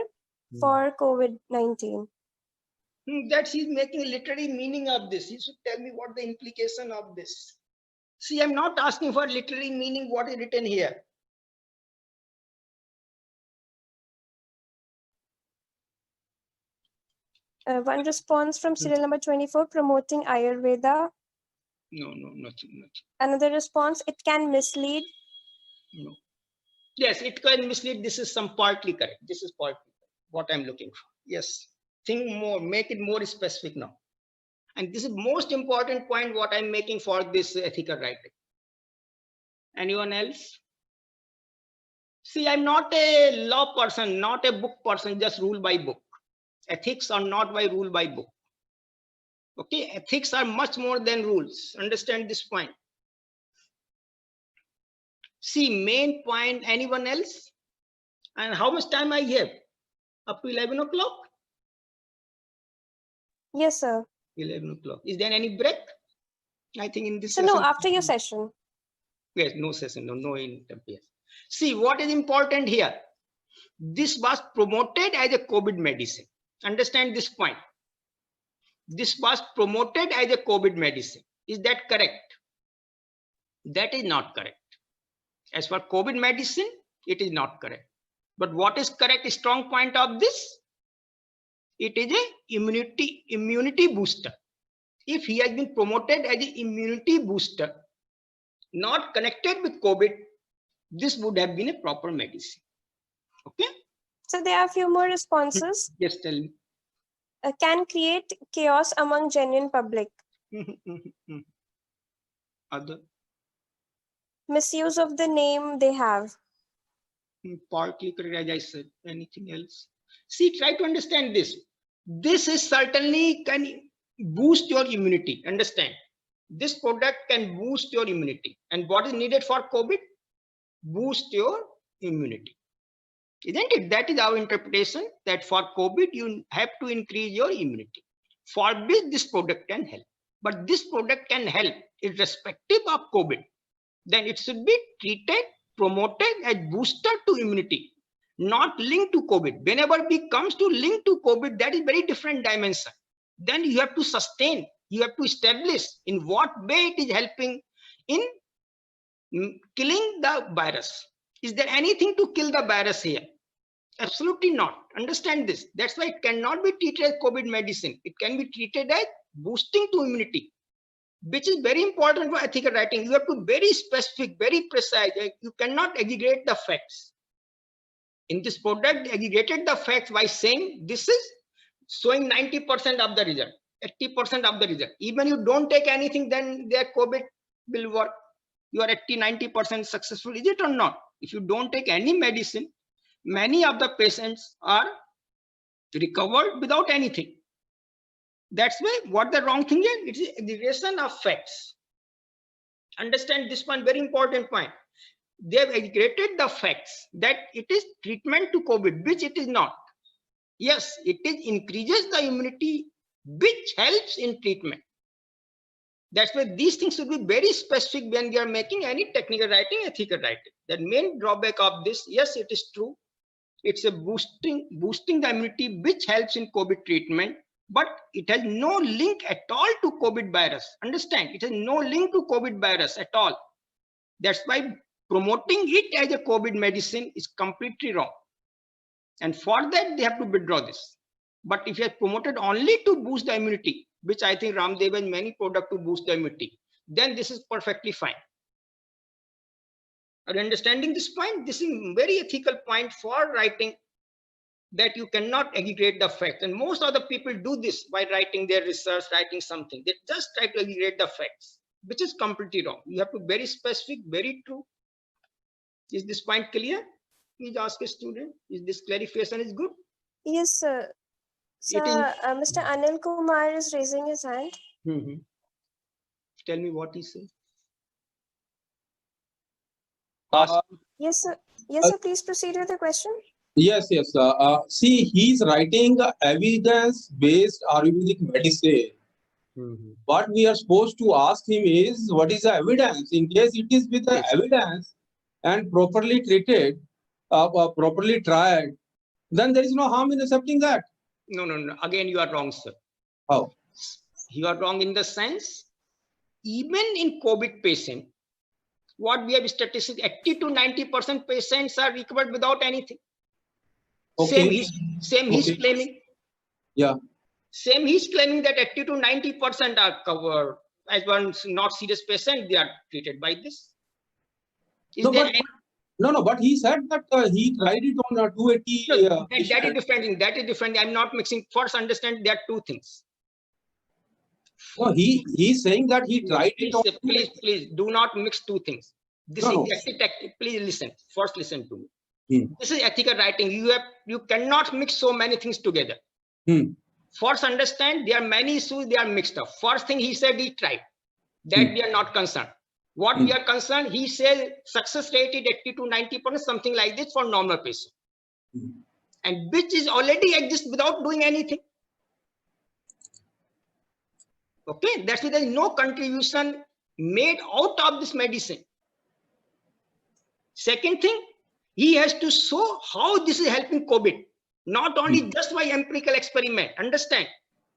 for COVID-19. That he's making a literary meaning of this. He should tell me what the implication of this. See, I'm not asking for literary meaning, what is written here. One response from serial number 24, promoting Ayurveda. No, nothing. Another response, it can mislead. No. Yes, it can mislead. This is some partly correct. This is partly what I'm looking for. Yes. Think more, make it more specific now. And this is most important point what I'm making for this ethical writing. Anyone else? See, I'm not a law person, not a book person, just rule by book. Ethics are not by rule by book. Okay, ethics are much more than rules. Understand this point. See, main point, anyone else? And how much time I have? Up to 11 o'clock? Yes, sir. 11 o'clock. Is there any break? I think in this So session, no, after your session. Yes, no session, no interference. See, what is important here? This was promoted as a COVID medicine. Understand this point. This was promoted as a COVID medicine. Is that correct? That is not correct. As for COVID medicine, it is not correct. But what is correct, strong point of this? It is a immunity booster. If he has been promoted as an immunity booster, not connected with COVID, this would have been a proper medicine. Okay. So there are a few more responses. Yes, tell me. Can create chaos among genuine public. Other. Misuse of the name they have. Partly correct, as I said. Anything else? See, try to understand this. This is certainly can boost your immunity. Understand? This product can boost your immunity. And what is needed for COVID? Boost your immunity. Isn't it? That is our interpretation, that for COVID, you have to increase your immunity. For which this product can help. But this product can help irrespective of COVID. Then it should be treated, promoted as booster to immunity, not linked to COVID. Whenever it comes to link to COVID, that is very different dimension. Then you have to sustain, you have to establish in what way it is helping in killing the virus. Is there anything to kill the virus here? Absolutely not. Understand this. That's why it cannot be treated as COVID medicine. It can be treated as boosting to immunity, which is very important for ethical writing. You have to be very specific, very precise. You cannot exaggerate the facts. In this product, aggregated the facts by saying this is showing 90% of the result, 80% of the result. Even you don't take anything, then their COVID will work. you are 80-90% successful, is it or not? If you don't take any medicine, many of the patients are recovered without anything. That's why what the wrong thing is, it is exaggeration of facts. Understand this one, very important point. They have exaggerated the facts that it is treatment to COVID, which it is not. Yes, it is increases the immunity, which helps in treatment. That's why these things should be very specific when we are making any technical writing, ethical writing. The main drawback of this, yes, it is true. It's a boosting the immunity, which helps in COVID treatment, but it has no link at all to COVID virus. Understand? It has no link to COVID virus at all. That's why promoting it as a COVID medicine is completely wrong. And for that, they have to withdraw this. But if you have promoted only to boost the immunity, which I think Ramdev has many products to boost the immunity, then this is perfectly fine. Are you understanding this point? This is a very ethical point for writing, that you cannot aggregate the facts. And most of the people do this by writing their research, writing something. They just try to aggregate the facts, which is completely wrong. You have to be very specific, very true. Is this point clear? Please ask a student. Is this clarification is good? Yes, sir. Sir, Mr. Anil Kumar is raising his hand. Tell me what he said. Yes, sir. Yes, sir. Please proceed with the question. Yes. See, he's writing evidence-based Ayurvedic medicine. What we are supposed to ask him is, what is the evidence? In case it is with the evidence and properly treated, properly tried, then there is no harm in accepting that. No. Again, you are wrong, sir. How? You are wrong in the sense, even in COVID patient, what we have statistics, 80-90% patients are recovered without anything. Okay. Same he's claiming. Yeah. Same he's claiming that 80-90% are covered. As one not serious patient, they are treated by this. No, but he said that he tried it on 280. That is different thing. That is different. I'm not mixing. First, understand there are two things. No, he's saying that he tried it on. Please do not mix two things. This is please listen. First, listen to me. This is ethical writing. You cannot mix so many things together. First, understand there are many issues. They are mixed up. First thing he said, he tried. That we are not concerned. What we are concerned, he says success rate is 80-90%, something like this for normal patient, and which is already exists without doing anything. Okay, that's why there is no contribution made out of this medicine. Second thing, he has to show how this is helping COVID, not only just by empirical experiment. Understand?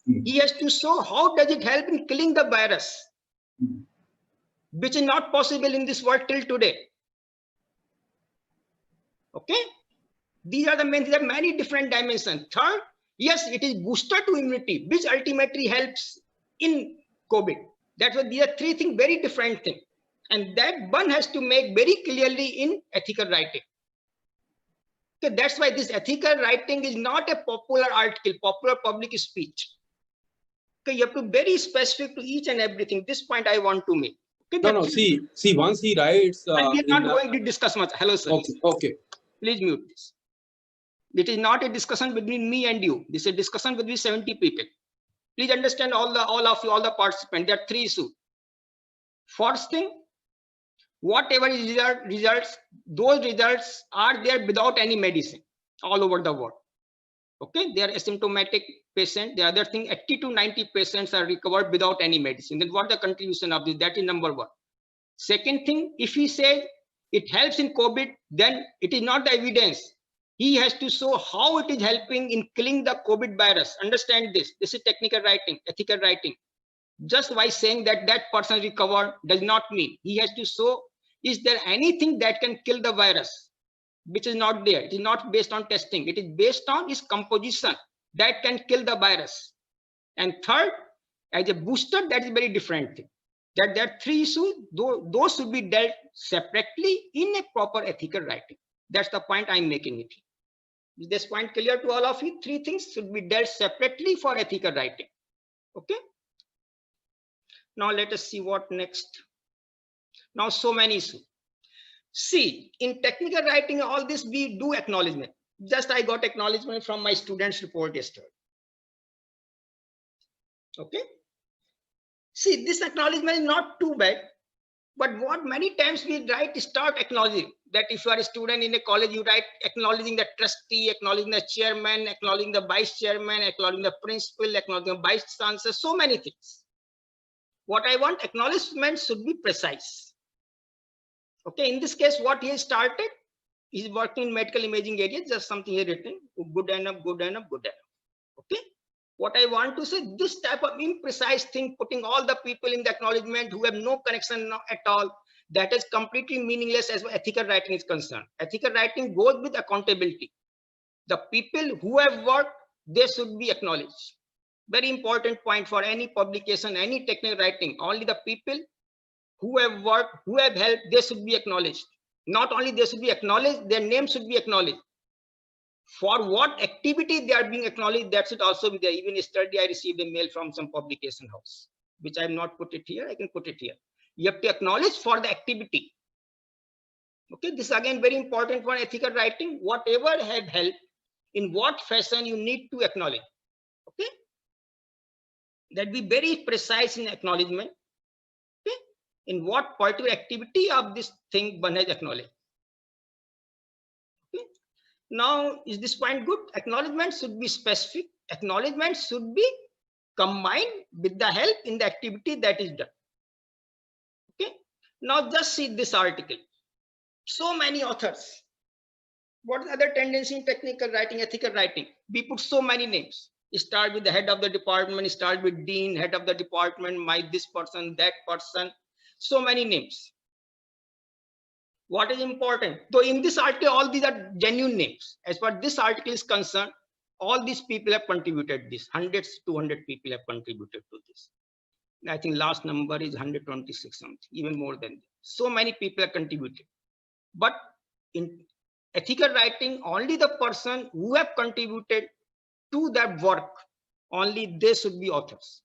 He has to show how does it help in killing the virus, which is not possible in this world till today. Okay, these are the main. There are many different dimensions. Third, yes, it is booster to immunity, which ultimately helps in COVID. That's why these are three things, very different things, and that one has to make very clearly in ethical writing. Okay, that's why this ethical writing is not a popular article, popular public speech. Okay, you have to be very specific to each and everything. This point I want to make. Okay, No. See. Once he writes, we are not going to discuss much. Hello, sir. Okay. Please mute this. It is not a discussion between me and you. This is a discussion between 70 people. Please understand all of you, all the participants. There are three issues. First thing, whatever results, those results are there without any medicine all over the world. Okay, they are asymptomatic patients. The other thing, 80-90 patients are recovered without any medicine. Then what the contribution of this? That is number one. Second thing, if he says it helps in COVID, then it is not the evidence. He has to show how it is helping in killing the COVID virus. Understand this. This is technical writing, ethical writing. Just by saying that that person recovered does not mean. He has to show, is there anything that can kill the virus, which is not there. It is not based on testing. It is based on its composition that can kill the virus. And third, as a booster, that is very different thing. That there are three issues, those should be dealt separately in a proper ethical writing. That's the point I'm making it. Is this point clear to all of you? Three things should be dealt separately for ethical writing. Okay. Now let us see what next. Now, so many issues. See, in technical writing, all this we do acknowledgement. Just I got acknowledgement from my students' report yesterday. Okay. See, this acknowledgement is not too bad, but what many times we write, start acknowledging that if you are a student in a college, you write acknowledging the trustee, acknowledging the chairman, acknowledging the vice chairman, acknowledging the principal, acknowledging the vice chancellor, so many things. What I want, acknowledgement should be precise. Okay, in this case, what he has started, he's working in medical imaging area, just something here written, good enough, good enough, good enough. Okay. What I want to say, this type of imprecise thing, putting all the people in the acknowledgement who have no connection at all, that is completely meaningless as far as ethical writing is concerned. Ethical writing goes with accountability. The people who have worked, they should be acknowledged. Very important point for any publication, any technical writing. Only the people who have worked, who have helped, they should be acknowledged. Not only they should be acknowledged, their name should be acknowledged. For what activity they are being acknowledged, that should also be there. Even yesterday, I received a mail from some publication house, which I have not put it here. I can put it here. You have to acknowledge for the activity. Okay, this is again very important for ethical writing. Whatever have helped, in what fashion you need to acknowledge. Okay, that be very precise in acknowledgement. Okay, in what particular activity of this thing one has acknowledged. Okay. Now, is this point good? Acknowledgement should be specific. Acknowledgement should be combined with the help in the activity that is done. Okay. Now, just see this article. So many authors. What is the other tendency in technical writing, ethical writing? We put so many names. Start with the head of the department, start with dean, head of the department, this person, that person. So many names. What is important? So in this article, all these are genuine names. As far as this article is concerned, all these people have contributed this. Hundreds, 200 people have contributed to this. I think last number is 126 something, even more than that. So many people have contributed. But in ethical writing, only the person who have contributed to that work, only they should be authors.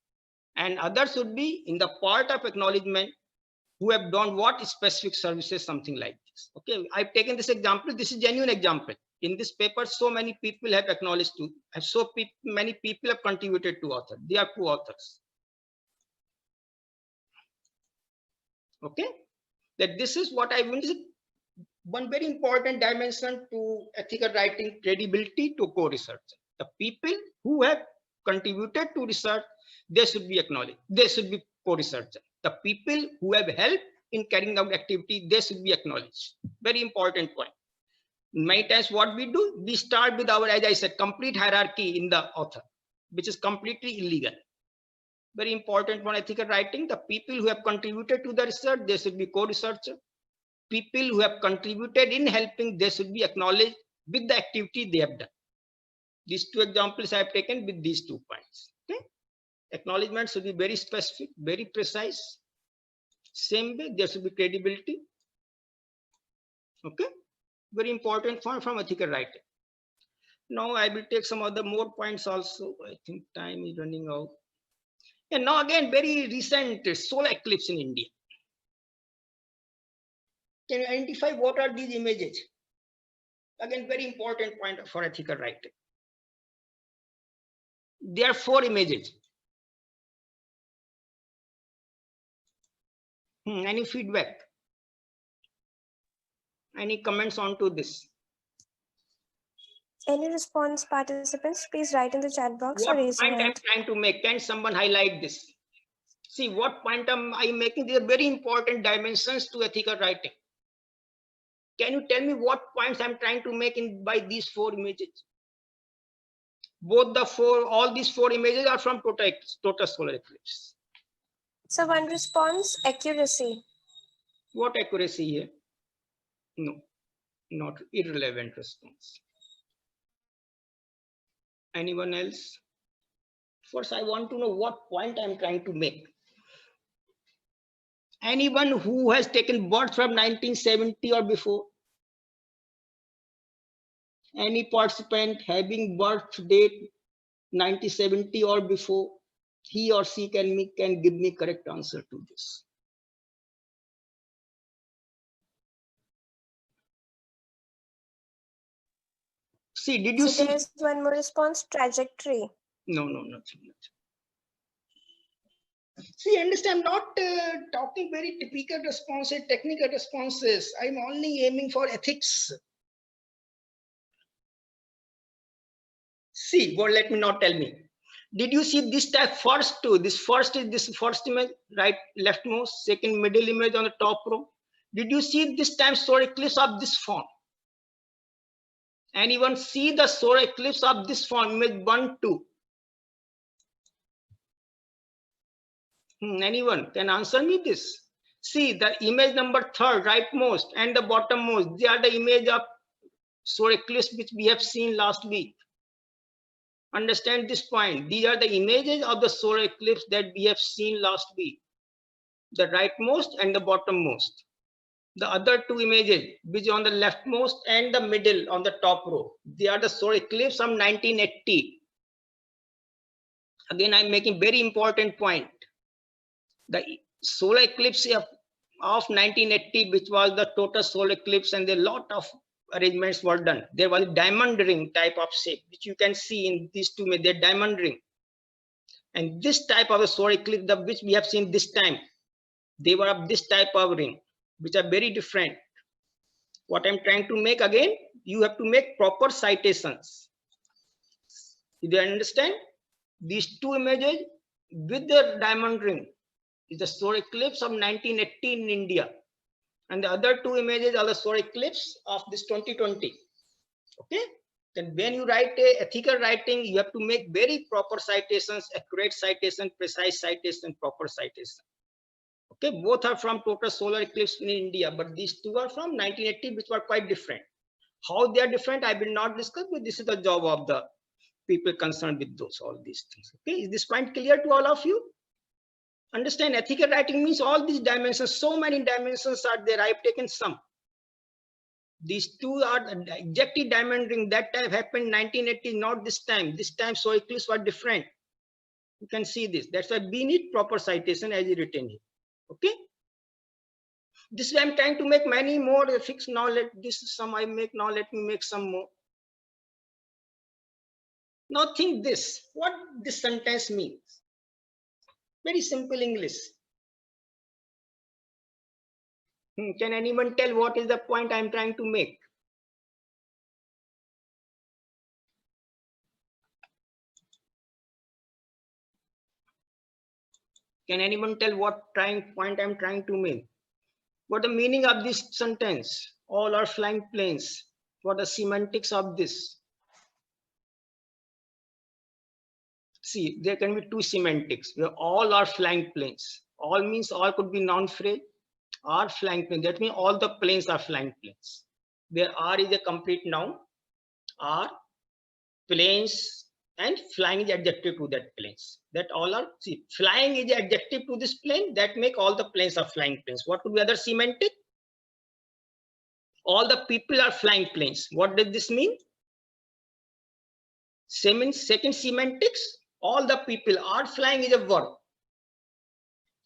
And others should be in the part of acknowledgement who have done what specific services, something like this. Okay, I've taken this example. This is genuine example. In this paper, so many people have acknowledged to, many people have contributed to author. They are co-authors. Okay, that this is what I mean. One very important dimension to ethical writing, credibility to co-research. The people who have contributed to research, they should be acknowledged. They should be co-researchers. The people who have helped in carrying out activity, they should be acknowledged. Very important point. Many times what we do, we start with our, as I said, complete hierarchy in the author, which is completely illegal. Very important for ethical writing. The people who have contributed to the research, they should be co-researchers. People who have contributed in helping, they should be acknowledged with the activity they have done. These two examples I have taken with these 2 points. Okay, acknowledgement should be very specific, very precise. Same way, there should be credibility. Okay, very important from ethical writing. Now I will take some other more points also. I think time is running out. And now again, very recent solar eclipse in India. Can you identify what are these images? Again, very important point for ethical writing. There are 4 images. Any feedback? Any comments on to this? Any response, participants? Please write in the chat box What or raise your point I'm hand. trying to make? Can someone highlight this? See, what point am I making? These are very important dimensions to ethical writing. Can you tell me what points I'm trying to make in by these 4 images? Both the 4, all these 4 images are from total solar eclipse. So one response, accuracy. What accuracy here? No, not irrelevant response. Anyone else? First, I want to know what point I'm trying to make. Anyone who has taken birth from 1970 or before? Any participant having birth date 1970 or before? He or she can give me correct answer to this. See, did you see? There is one more response, trajectory. No, nothing. See, understand, I'm not talking very typical responses, technical responses. I'm only aiming for ethics. See, well, let me not tell me. Did you see this type first two? This first image, right, leftmost, second middle image on the top row. Did you see this time solar eclipse of this form? Anyone see the solar eclipse of this form, image 1, 2? Anyone can answer me this? See, the image number 3rd, rightmost, and the bottommost, they are the image of solar eclipse which we have seen last week. Understand this point. These are the images of the solar eclipse that we have seen last week. The rightmost and the bottommost. The other two images, which are on the leftmost and the middle on the top row, they are the solar eclipse of 1980. Again, I'm making very important point. The solar eclipse of 1980, which was the total solar eclipse, and a lot of arrangements were done. There was a diamond ring type of shape, which you can see in these two, they're diamond ring. And this type of a solar eclipse, which we have seen this time, they were of this type of ring, which are very different. What I'm trying to make, again, you have to make proper citations. Do you understand? These two images with the diamond ring is the solar eclipse of 1980 in India. And the other two images are the solar eclipse of this 2020. Okay? Then when you write a ethical writing, you have to make very proper citations, accurate citation, precise citation, proper citation. Okay, both are from total solar eclipse in India, but these two are from 1980, which were quite different. How they are different, I will not discuss, but this is the job of the people concerned with all these things. Okay, is this point clear to all of you? Understand, ethical writing means all these dimensions, so many dimensions are there. I've taken some. These two are exactly diamond ring. That time happened 1980, not this time. This time solar eclipse were different. You can see this. That's why we need proper citation as written here. Okay, this is I'm trying to make many more ethics. Now this is some I make. Now let me make some more. Now think this, what this sentence means. Very simple English. Can anyone tell what is the point I'm trying to make? Can anyone tell what point I'm trying to make? What the meaning of this sentence? All are flying planes. What the semantics of this? See, there can be two semantics where all are flying planes. All means all could be noun phrase. Are flying planes. That means all the planes are flying planes. Where are is a complete noun. Are planes and flying is adjective to that planes. That all are, see, flying is adjective to this plane. That make all the planes are flying planes. What could be other semantic? All the people are flying planes. What does this mean? Second semantics. All the people are flying is a verb.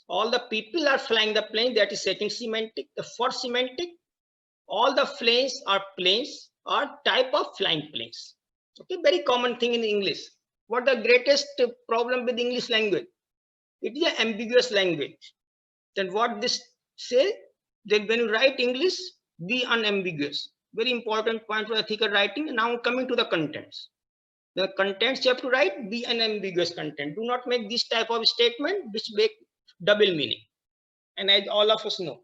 All the people are flying the plane. That is second semantic. The first semantic. All the planes are type of flying planes. Okay, very common thing in English. What the greatest problem with English language? It is an ambiguous language. Then what this say? Then when you write English, be unambiguous. Very important point for ethical writing. Now coming to the contents. The contents you have to write, be unambiguous content. Do not make this type of statement which make double meaning. And as all of us know,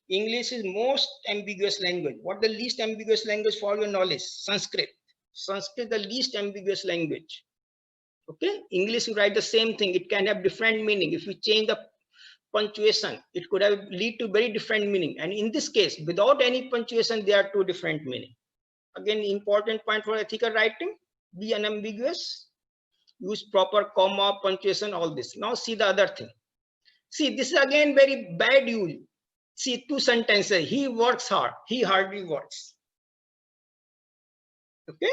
English is most ambiguous language. What the least ambiguous language for your knowledge? Sanskrit. Sanskrit is the least ambiguous language. Okay, English you write the same thing. It can have different meaning. If you change the punctuation, it could have lead to very different meaning. And in this case, without any punctuation, there are two different meaning. Again, important point for ethical writing: be unambiguous, use proper comma, punctuation, all this. Now see the other thing. See, this is again very bad use. See, two sentences. He works hard. He hardly works. Okay.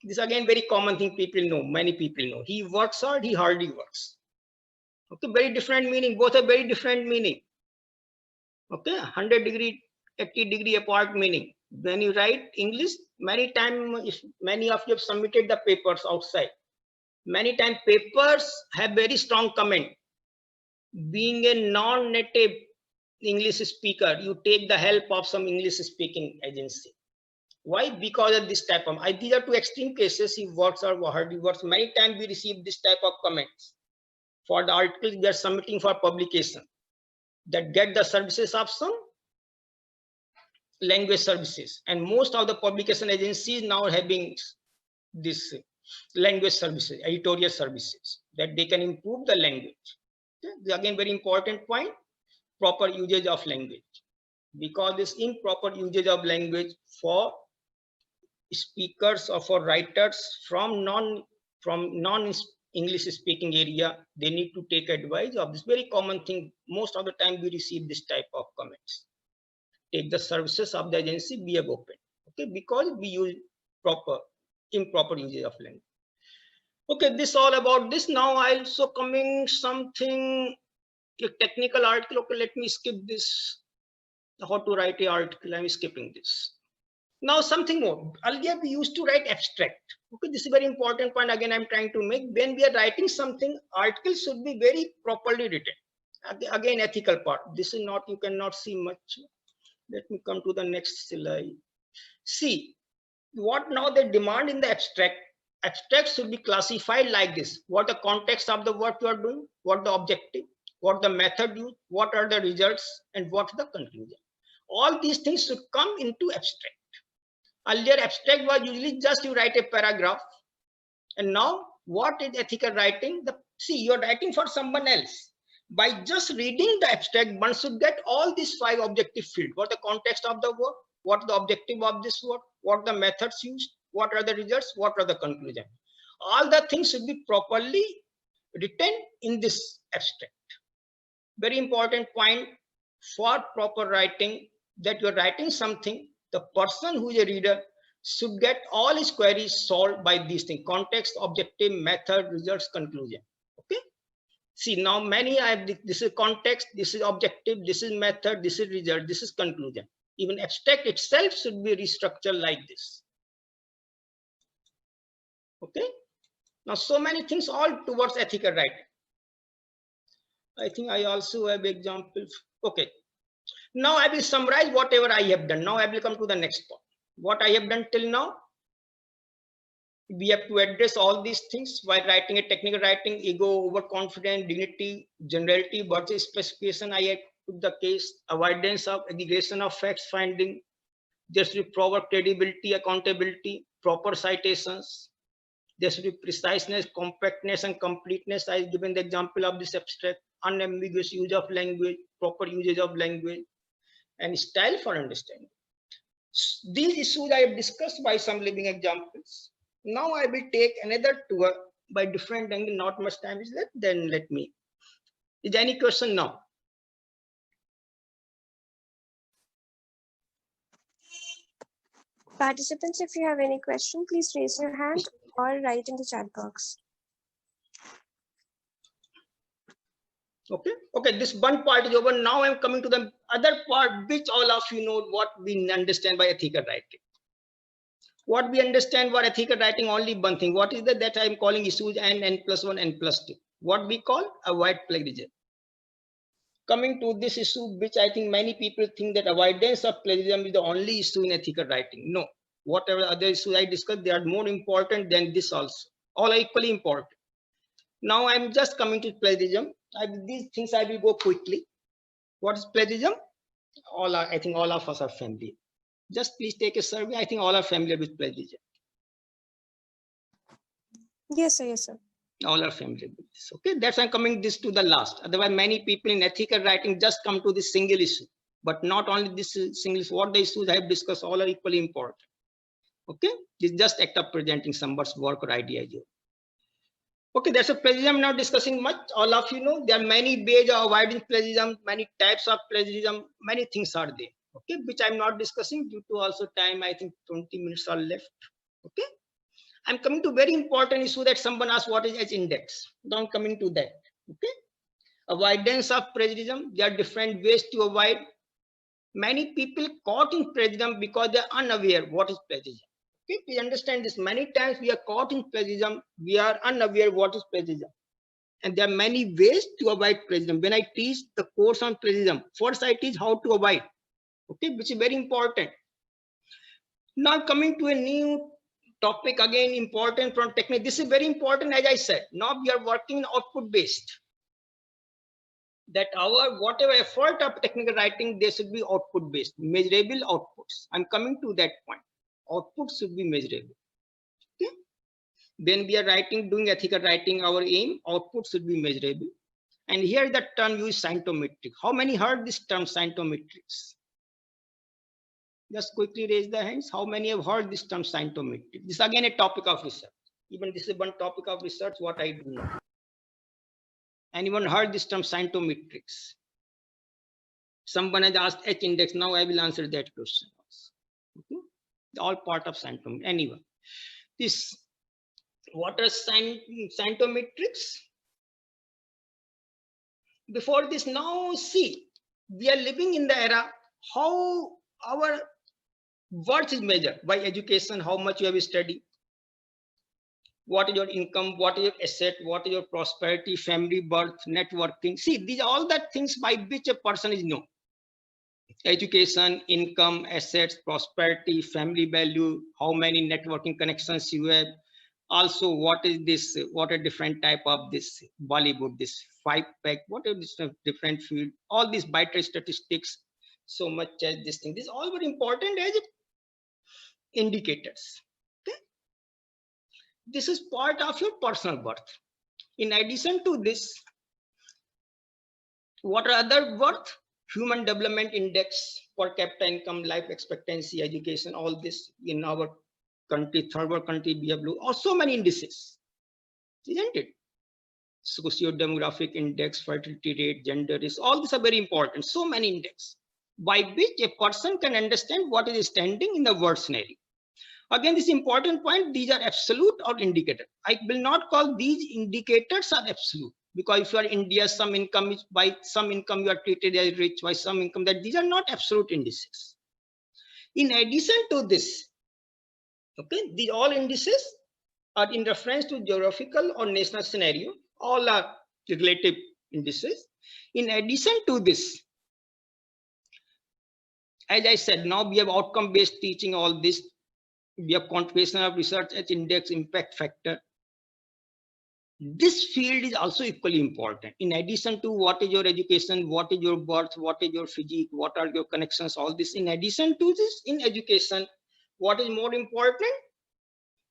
This is again very common thing people know. Many people know. He works hard. He hardly works. Okay. Very different meaning. Both are very different meaning. Okay. 100 degree, 80 degree apart meaning. When you write English, many times, if many of you have submitted the papers outside, many times papers have very strong comment. Being a non-native English speaker, you take the help of some English speaking agency. Why? Because of this type of, these are two extreme cases. He works or hardly works. Many times we receive this type of comments for the articles we are submitting for publication that get the services of some language services. And most of the publication agencies now having this language services, editorial services, that they can improve the language. Okay? Again, very important point, proper usage of language. Because this improper usage of language for speakers or for writers from non-English speaking area, they need to take advice of this very common thing. Most of the time we receive this type of comments. Take the services of the agency, be open. Okay, because we use improper usage of language. Okay, this all about this. Now I also coming something, a technical article. Okay, let me skip this. How to write an article, I'm skipping this. Now something more. Earlier we used to write abstract. Okay, this is a very important point. Again, I'm trying to make. When we are writing something, article should be very properly written. Again, ethical part. This is not, you cannot see much. Let me come to the next slide. See, what now they demand in the abstract. Abstract should be classified like this. What the context of the work you are doing, what the objective, what the method used, what are the results, and what's the conclusion. All these things should come into abstract. Earlier, abstract was usually just you write a paragraph. And now, what is ethical writing? See, you're writing for someone else. By just reading the abstract, one should get all these 5 objective fields. What the context of the work, what the objective of this work, what the methods used, what are the results, what are the conclusion. All the things should be properly written in this abstract. Very important point for proper writing, that you're writing something, the person who is a reader should get all his queries solved by these things: context, objective, method, results, conclusion. Okay. See, now many this is context, this is objective, this is method, this is result, this is conclusion. Even abstract itself should be restructured like this. Okay. Now, so many things all towards ethical writing. I think I also have examples. Okay. Now I will summarize whatever I have done. Now I will come to the next part. What I have done till now, we have to address all these things while writing a technical writing: ego, overconfidence, dignity, generality, versus specification. I had put the case, avoidance of aggregation of facts finding. There should be proper credibility, accountability, proper citations. There should be preciseness, compactness, and completeness. I have given the example of this abstract. Unambiguous use of language, proper usage of language, and style for understanding. These issues I have discussed by some living examples. Now I will take another tour by different angle. Not much time is left. Then let me. Is there any question now? Participants, if you have any question, please raise your hand or write in the chat box. Okay. Okay. This one part is over. Now I'm coming to the other part, which all of you know what we understand by ethical writing. What we understand by ethical writing, only one thing. What is that I'm calling issues n+1, n+2. What we call avoid plagiarism. Coming to this issue, which I think many people think that avoidance of plagiarism is the only issue in ethical writing. No. Whatever other issues I discussed, they are more important than this also. All are equally important. Now I'm just coming to plagiarism. These things I will go quickly. What is plagiarism? I think all of us are familiar. Just please take a survey. I think all are familiar with plagiarism. Yes, sir. Yes, sir. All are familiar with this. Okay, that's why I'm coming this to the last. Otherwise, many people in ethical writing just come to this single issue. But not only this single issue, what the issues I have discussed, all are equally important. Okay, it's just act of presenting somebody's work or idea. Okay, that's a plagiarism. Now discussing much. All of you know there are many ways of avoiding plagiarism, many types of plagiarism, many things are there. Okay, which I'm not discussing due to also time. I think 20 minutes are left. Okay, I'm coming to very important issue that someone asked, what is H-index? Now I'm coming to that. Okay, avoidance of plagiarism. There are different ways to avoid. Many people caught in plagiarism because they are unaware what is plagiarism. Okay, we understand this. Many times we are caught in plagiarism, we are unaware what is plagiarism. And there are many ways to avoid plagiarism. When I teach the course on plagiarism, first I teach how to avoid, okay, which is very important. Now coming to a new topic, again important from technique. This is very important, as I said. Now we are working output based. That our whatever effort of technical writing, they should be output based, measurable outputs. I'm coming to that point. Outputs should be measurable. Okay? When we are writing, doing ethical writing, our aim, output should be measurable. And here the term used, scientometric. How many heard this term, scientometrics? Just quickly raise the hands. How many have heard this term, scientometric? This is again a topic of research. Even this is one topic of research, what I do now. Anyone heard this term, scientometrics? Someone has asked H index. Now I will answer that question. Okay? All part of scientometrics. Anyone? This, what are scientometrics? Before this, now see, we are living in the era how our worth is measured by education, how much you have studied, what is your income, what is your asset, what is your prosperity, family, birth, networking. See, these are all the things by which a person is known. Education, income, assets, prosperity, family value, how many networking connections you have. Also, what is this, what a different type of this Bollywood, this 5-pack, what are this different field, all these vital statistics, so much as this thing. This is all very important as indicators. Okay? This is part of your personal worth. In addition to this, what are other worth? Human Development Index, per capita income, life expectancy, education, all this in our country, third world country, we have also many indices, isn't it? Socio-demographic index, fertility rate, gender risk, all these are very important. So many index by which a person can understand what is standing in the world scenario. Again, this important point, these are absolute or indicator. I will not call these indicators are absolute, because if you are in India, some income is, by some income you are treated as rich, by some income, that these are not absolute indices. In addition to this, okay, these all indices are in reference to geographical or national scenario. All are relative indices. In addition to this, as I said, now we have outcome-based teaching, all this. We have contribution of research as index, impact factor. This field is also equally important. In addition to what is your education, what is your birth, what is your physique, what are your connections, all this. In addition to this, in education, what is more important?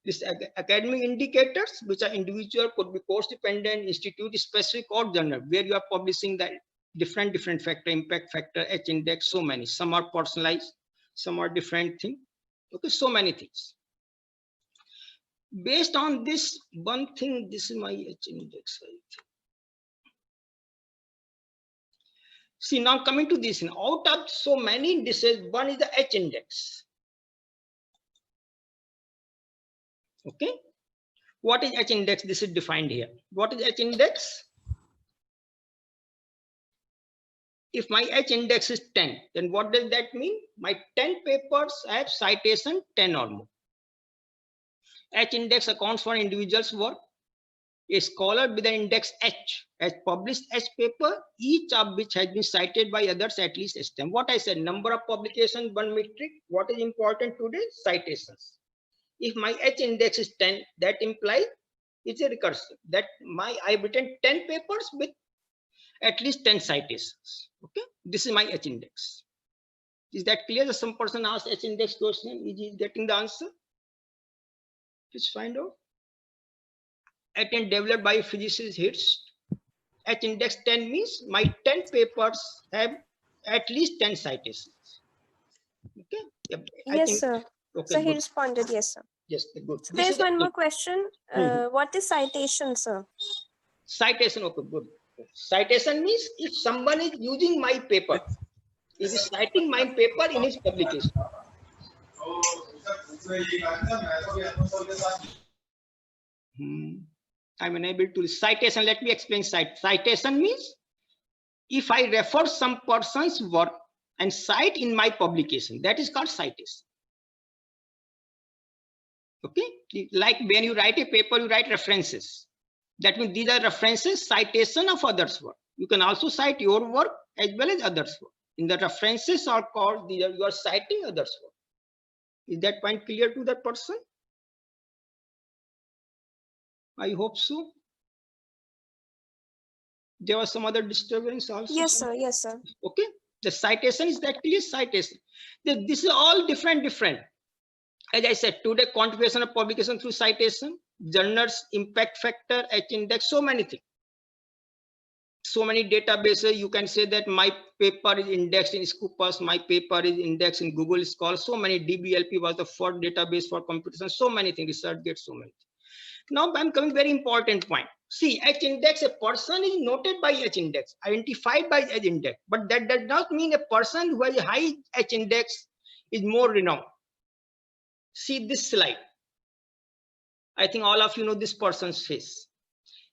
This academic indicators, which are individual, could be course dependent, institute specific, or journal, where you are publishing the different factor, impact factor, H index, so many. Some are personalized, some are different thing. Okay, so many things. Based on this one thing, this is my H index. See, now coming to this, out of so many indices, one is the H index. Okay, what is H index? This is defined here. What is H index? If my H index is 10, then what does that mean? My 10 papers have citation 10 or more. H index accounts for individual's work. A scholar with an index H has published H paper, each of which has been cited by others at least H time. What I said, number of publications, one metric. What is important today? Citations. If my H index is 10, that implies it's a recursive. That I've written 10 papers with at least 10 citations. Okay, this is my H index. Is that clear? Some person asked H index question. Is he getting the answer? Let's find out. H developed by physicist Hirsch. H index 10 means my 10 papers have at least 10 citations. Okay. Yep. Yes, sir. Okay, So he good. responded, yes, sir. Yes, good. So there's one more question. What is citation, sir? Citation, okay, good. Citation means if someone is using my paper, he is citing my paper in his publication. I'm unable to citation. Let me explain. Citation means if I refer some person's work and cite in my publication. That is called citation. Okay, like when you write a paper, you write references. That means these are references, citation of others' work. You can also cite your work as well as others' work. In the references are called, you are citing others' work. Is that point clear to that person? I hope so. There was some other disturbance also. Yes, sir. Yes, sir. Okay, the citation is actually citation. This is all different. As I said, today quantification of publication through citation, journals, impact factor, H-index, so many things. So many databases. You can say that my paper is indexed in Scopus, my paper is indexed in Google Scholar. So many. DBLP was the first database for computation. So many things. ResearchGate, so many things. Now I'm coming very important point. See, H-index, a person is noted by H-index, identified by H-index, but that does not mean a person who has a high H-index is more renowned. See this slide. I think all of you know this person's face.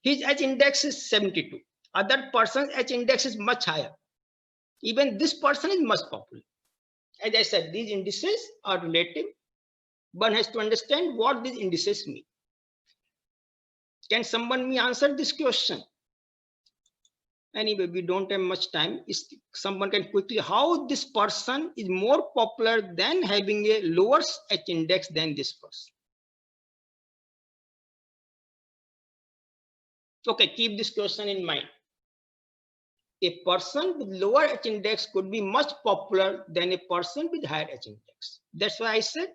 His H-index is 72. Other person's H-index is much higher. Even this person is much popular. As I said, these indices are relative. One has to understand what these indices mean. Can someone answer this question? Anyway, we don't have much time. Someone can quickly, how this person is more popular than having a lower H-index than this person? Okay, keep this question in mind. A person with lower H-index could be much popular than a person with higher H-index. That's why I said,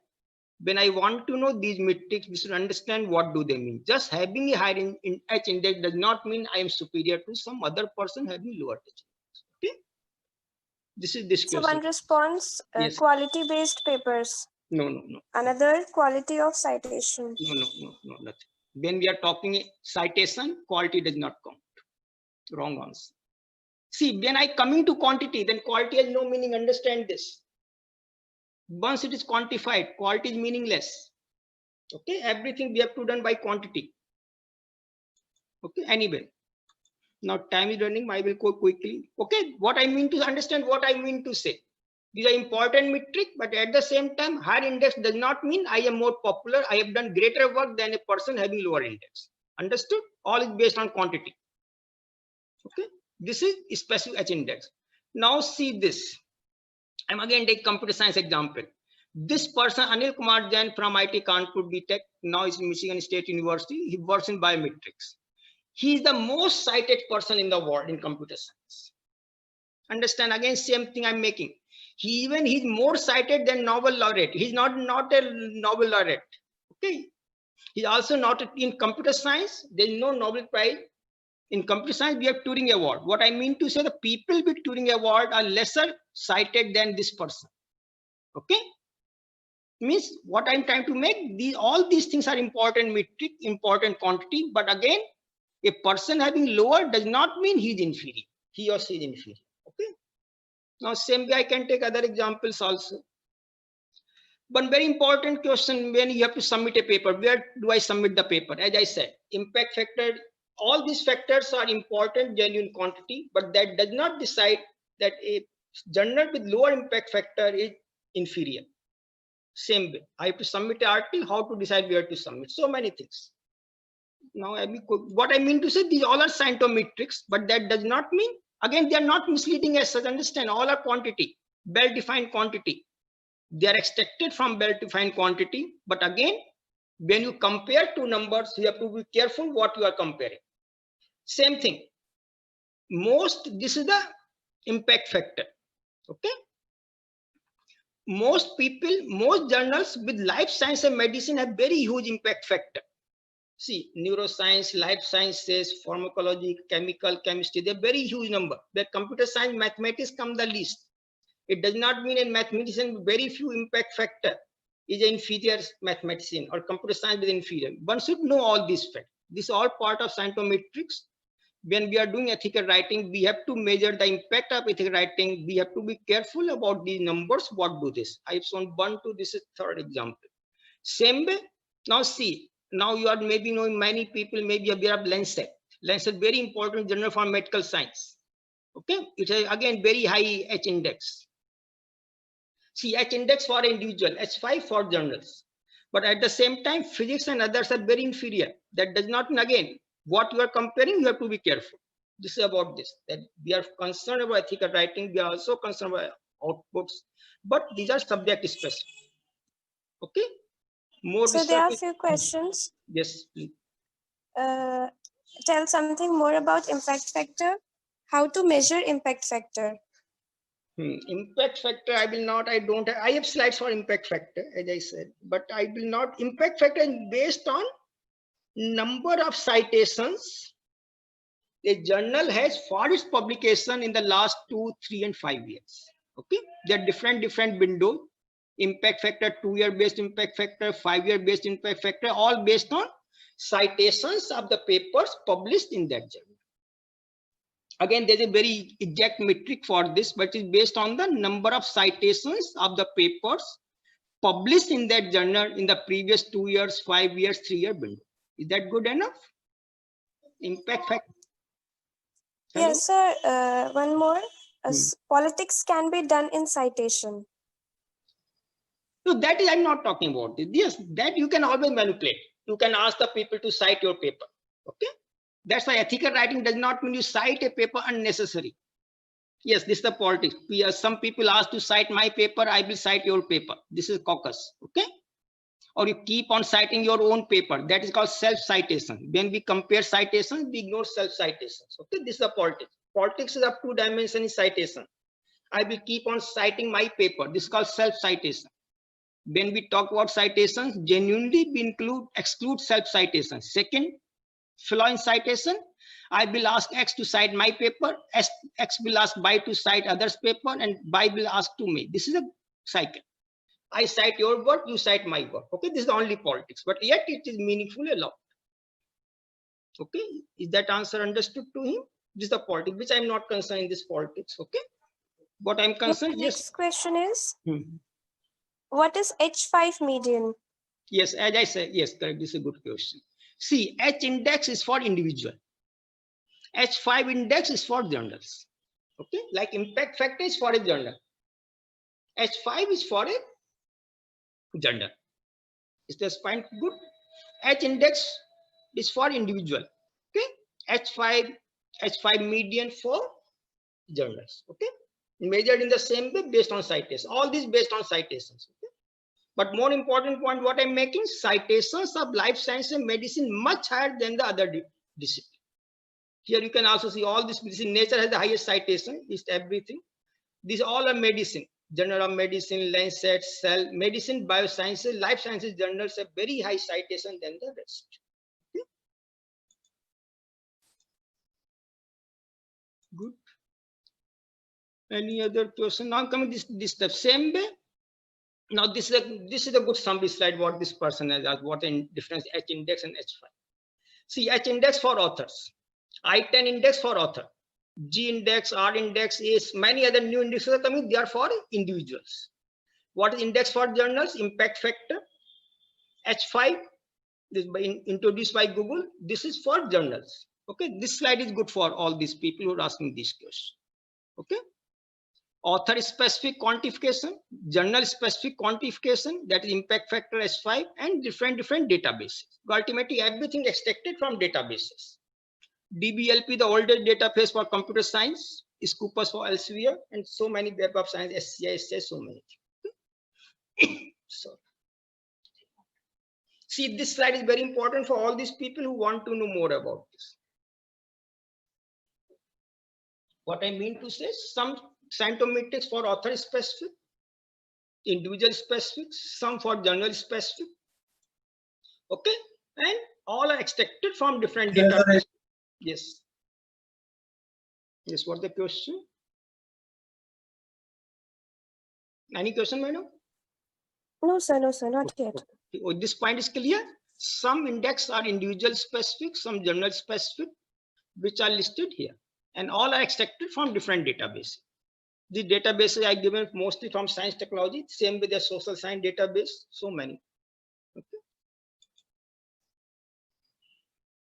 when I want to know these metrics, we should understand what do they mean. Just having a higher H-index does not mean I am superior to some other person having lower H-index. Okay? This is this question. So one response, Yes. quality-based papers. No. Another, quality of citation. No, nothing. When we are talking citation, quality does not count. Wrong answer. See, when I coming to quantity, then quality has no meaning. Understand this. Once it is quantified, quality is meaningless. Okay, everything we have to done by quantity. Okay, anyway. Now time is running. I will go quickly. Okay, what I mean to understand, what I mean to say. These are important metric, but at the same time, higher index does not mean I am more popular. I have done greater work than a person having lower index. Understood? All is based on quantity. Okay, this is specific H-index. Now see this. I'm again take computer science example. This person, Anil Kumar Jain from IT Kanpur BTech, now is in Michigan State University. He works in biometrics. He is the most cited person in the world in computer science. Understand, again, same thing I'm making. He's more cited than Nobel laureate. He's not a Nobel laureate. Okay. He's also not in computer science. There's no Nobel Prize. In computer science, we have Turing Award. What I mean to say, the people with Turing Award are lesser cited than this person. Okay. Means what I'm trying to make, all these things are important metric, important quantity. But again, a person having lower does not mean he's inferior. He or she is inferior. Okay. Now, same way I can take other examples also. One very important question when you have to submit a paper, where do I submit the paper? As I said, impact factor, all these factors are important, genuine quantity, but that does not decide that a journal with lower impact factor is inferior. Same way, I have to submit an article, how to decide where to submit, so many things. Now, what I mean to say, these all are scientometrics, but that does not mean, again, they are not misleading as such. Understand, all are quantity, well-defined quantity. They are extracted from well-defined quantity. But again, when you compare two numbers, you have to be careful what you are comparing. Same thing. This is the impact factor. Okay. Most people, most journals with life science and medicine have very huge impact factor. See, neuroscience, life sciences, pharmacology, chemical, chemistry, they're very huge number. The computer science, mathematics come the least. It does not mean a mathematician with very few impact factor is an inferior mathematician or computer science is inferior. One should know all these facts. This is all part of scientometrics. When we are doing ethical writing, we have to measure the impact of ethical writing. We have to be careful about these numbers. What do this? I've shown 1, 2, this is third example. Same way, now see, now you are maybe knowing many people, maybe aware of Lancet. Lancet, very important journal for medical science. Okay, it's again very high H-index. See, H index for individual, H5 for journals. But at the same time, physics and others are very inferior. That does not mean, again, what you are comparing, you have to be careful. This is about this, that we are concerned about ethical writing. We are also concerned about outputs, but these are subject specific. Okay. More So there are a research. few questions. Yes, please. Tell something more about impact factor. How to measure impact factor? Impact factor, I have slides for impact factor, as I said, but I will not. Impact factor is based on number of citations a journal has for its publication in the last 2, 3, and 5 years. Okay, there are different windows. Impact factor, 2-year based impact factor, 5-year based impact factor, all based on citations of the papers published in that journal. Again, there's a very exact metric for this, but it's based on the number of citations of the papers published in that journal in the previous 2 years, 5 years, 3-year window. Is that good enough? Impact factor. Hello? Yes, sir. One more. Politics can be done in citation. So that is, I'm not talking about this. Yes, that you can always manipulate. You can ask the people to cite your paper. Okay. That's why ethical writing does not mean you cite a paper unnecessary. Yes, this is the politics. Some people ask to cite my paper, I will cite your paper. This is caucus. Okay. Or you keep on citing your own paper. That is called self-citation. When we compare citations, we ignore self-citations. Okay, this is the politics. Politics is of 2 dimensions citation. I will keep on citing my paper. This is called self-citation. When we talk about citations, genuinely we exclude self-citation. Second, flaw in citation. I will ask X to cite my paper, X will ask Y to cite others' paper, and Y will ask to me. This is a cycle. I cite your work, you cite my work. Okay, this is the only politics, but yet it is meaningfully allowed. Okay, is that answer understood to him? This is the politics, which I'm not concerned in this politics. Okay, what I'm concerned. Next Yes. question is, what is H5 median? Yes, as I said, yes, correct. This is a good question. See, H index is for individual. H5 index is for journals. Okay, like impact factor is for a journal. H5 is for a journal. Is this point good? H index is for individual. Okay, H5 median for journals. Okay, measured in the same way based on citations. All these based on citations. Okay? But more important point, what I'm making, citations of life science and medicine much higher than the other discipline. Here you can also see all this medicine. Nature has the highest citation, is everything. These all are medicine. Journal of Medicine, Lancet, Cell, Medicine, Biosciences, Life Sciences journals have very high citation than the rest. Okay. Good. Any other question? Now coming this the same way. Now this is a good summary slide. What this person has asked. What the difference H index and H5. See, H index for authors, I10 index for author, G index, R index, is many other new indexes are coming. They are for individuals. What is index for journals? Impact factor. H5 is introduced by Google. This is for journals. Okay, this slide is good for all these people who are asking this question. Okay, author specific quantification, journal specific quantification, that is impact factor H5, and different databases. Ultimately, everything extracted from databases. DBLP, the oldest database for computer science, Scopus for Elsevier, and so many Web of Science, SCI, so many. So, see, this slide is very important for all these people who want to know more about this. What I mean to say, some scientometrics for author specific, individual specific, some for journal specific. Okay, and all are extracted from different databases. Yes. Yes, what's the question? Any question, madam? No, sir, not yet. Okay. This point is clear. Some index are individual specific, some journal specific, which are listed here, and all are extracted from different databases. The databases I given mostly from science technology, same with the social science database, so many. Okay.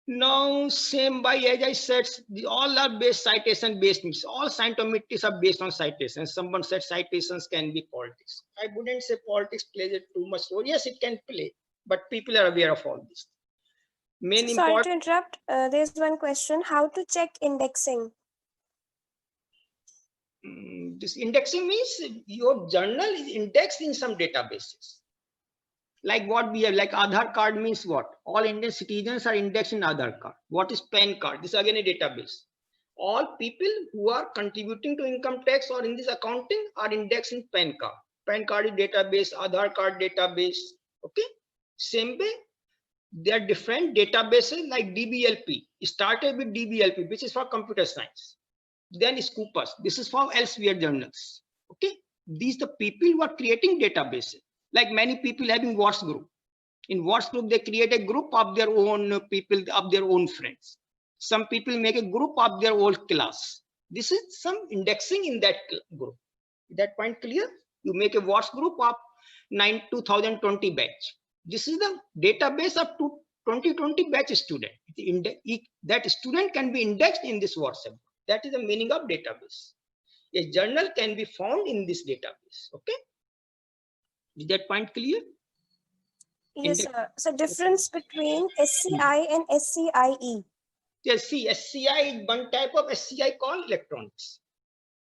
Now, same by, as I said, all are based citation based. Means all scientometrics are based on citations. Someone said citations can be politics. I wouldn't say politics plays it too much role. Yes, it can play, but people are aware of all this. Main Sorry important. to interrupt. There's one question. How to check indexing? This indexing means your journal is indexed in some databases. Like what we have, like Aadhaar card means what? All Indian citizens are indexed in Aadhaar card. What is PAN card? This is again a database. All people who are contributing to income tax or in this accounting are indexed in PAN card. PAN card is database, Aadhaar card database. Okay. Same way, there are different databases like DBLP. It started with DBLP, which is for computer science. Then Scopus. This is for Elsevier journals. Okay. These are the people who are creating databases. Like many people having WhatsApp group. In WhatsApp group, they create a group of their own people, of their own friends. Some people make a group of their old class. This is some indexing in that group. Is that point clear? You make a WhatsApp group of 2020 batch. This is the database of 2020 batch student. That student can be indexed in this WhatsApp. That is the meaning of database. A journal can be found in this database. Okay. Is that point clear? Yes, sir. So difference between SCI and SCIE. Yes, see, SCI is one type of SCI called electronics.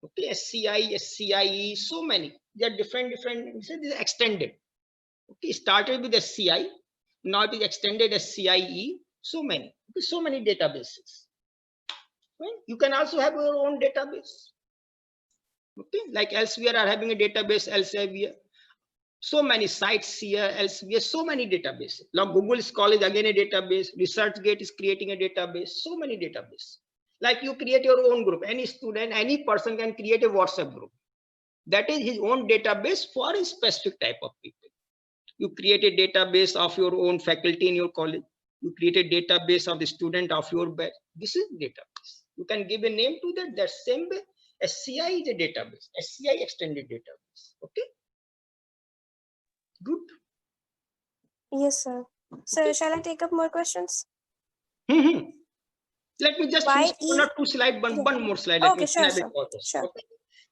Okay, SCI, SCIE, so many. They are different. This is extended. Okay, started with SCI, now it is extended SCIE. So many. Okay, so many databases. Right? You can also have your own database. Okay, like Elsevier are having a database, Elsevier. So many sites here, Elsevier, so many databases. Now Google Scholar is again a database. ResearchGate is creating a database. So many databases. Like you create your own group. Any student, any person can create a WhatsApp group. That is his own database for a specific type of people. You create a database of your own faculty in your college. You create a database of the student of your batch. This is database. You can give a name to that. That same way, SCI is a database. SCI extended database. Okay. Good. Yes, sir. So shall I take up more questions? Let me just finish one or two slides, one more slide. Let Okay, me sure, sir. Sure. Okay.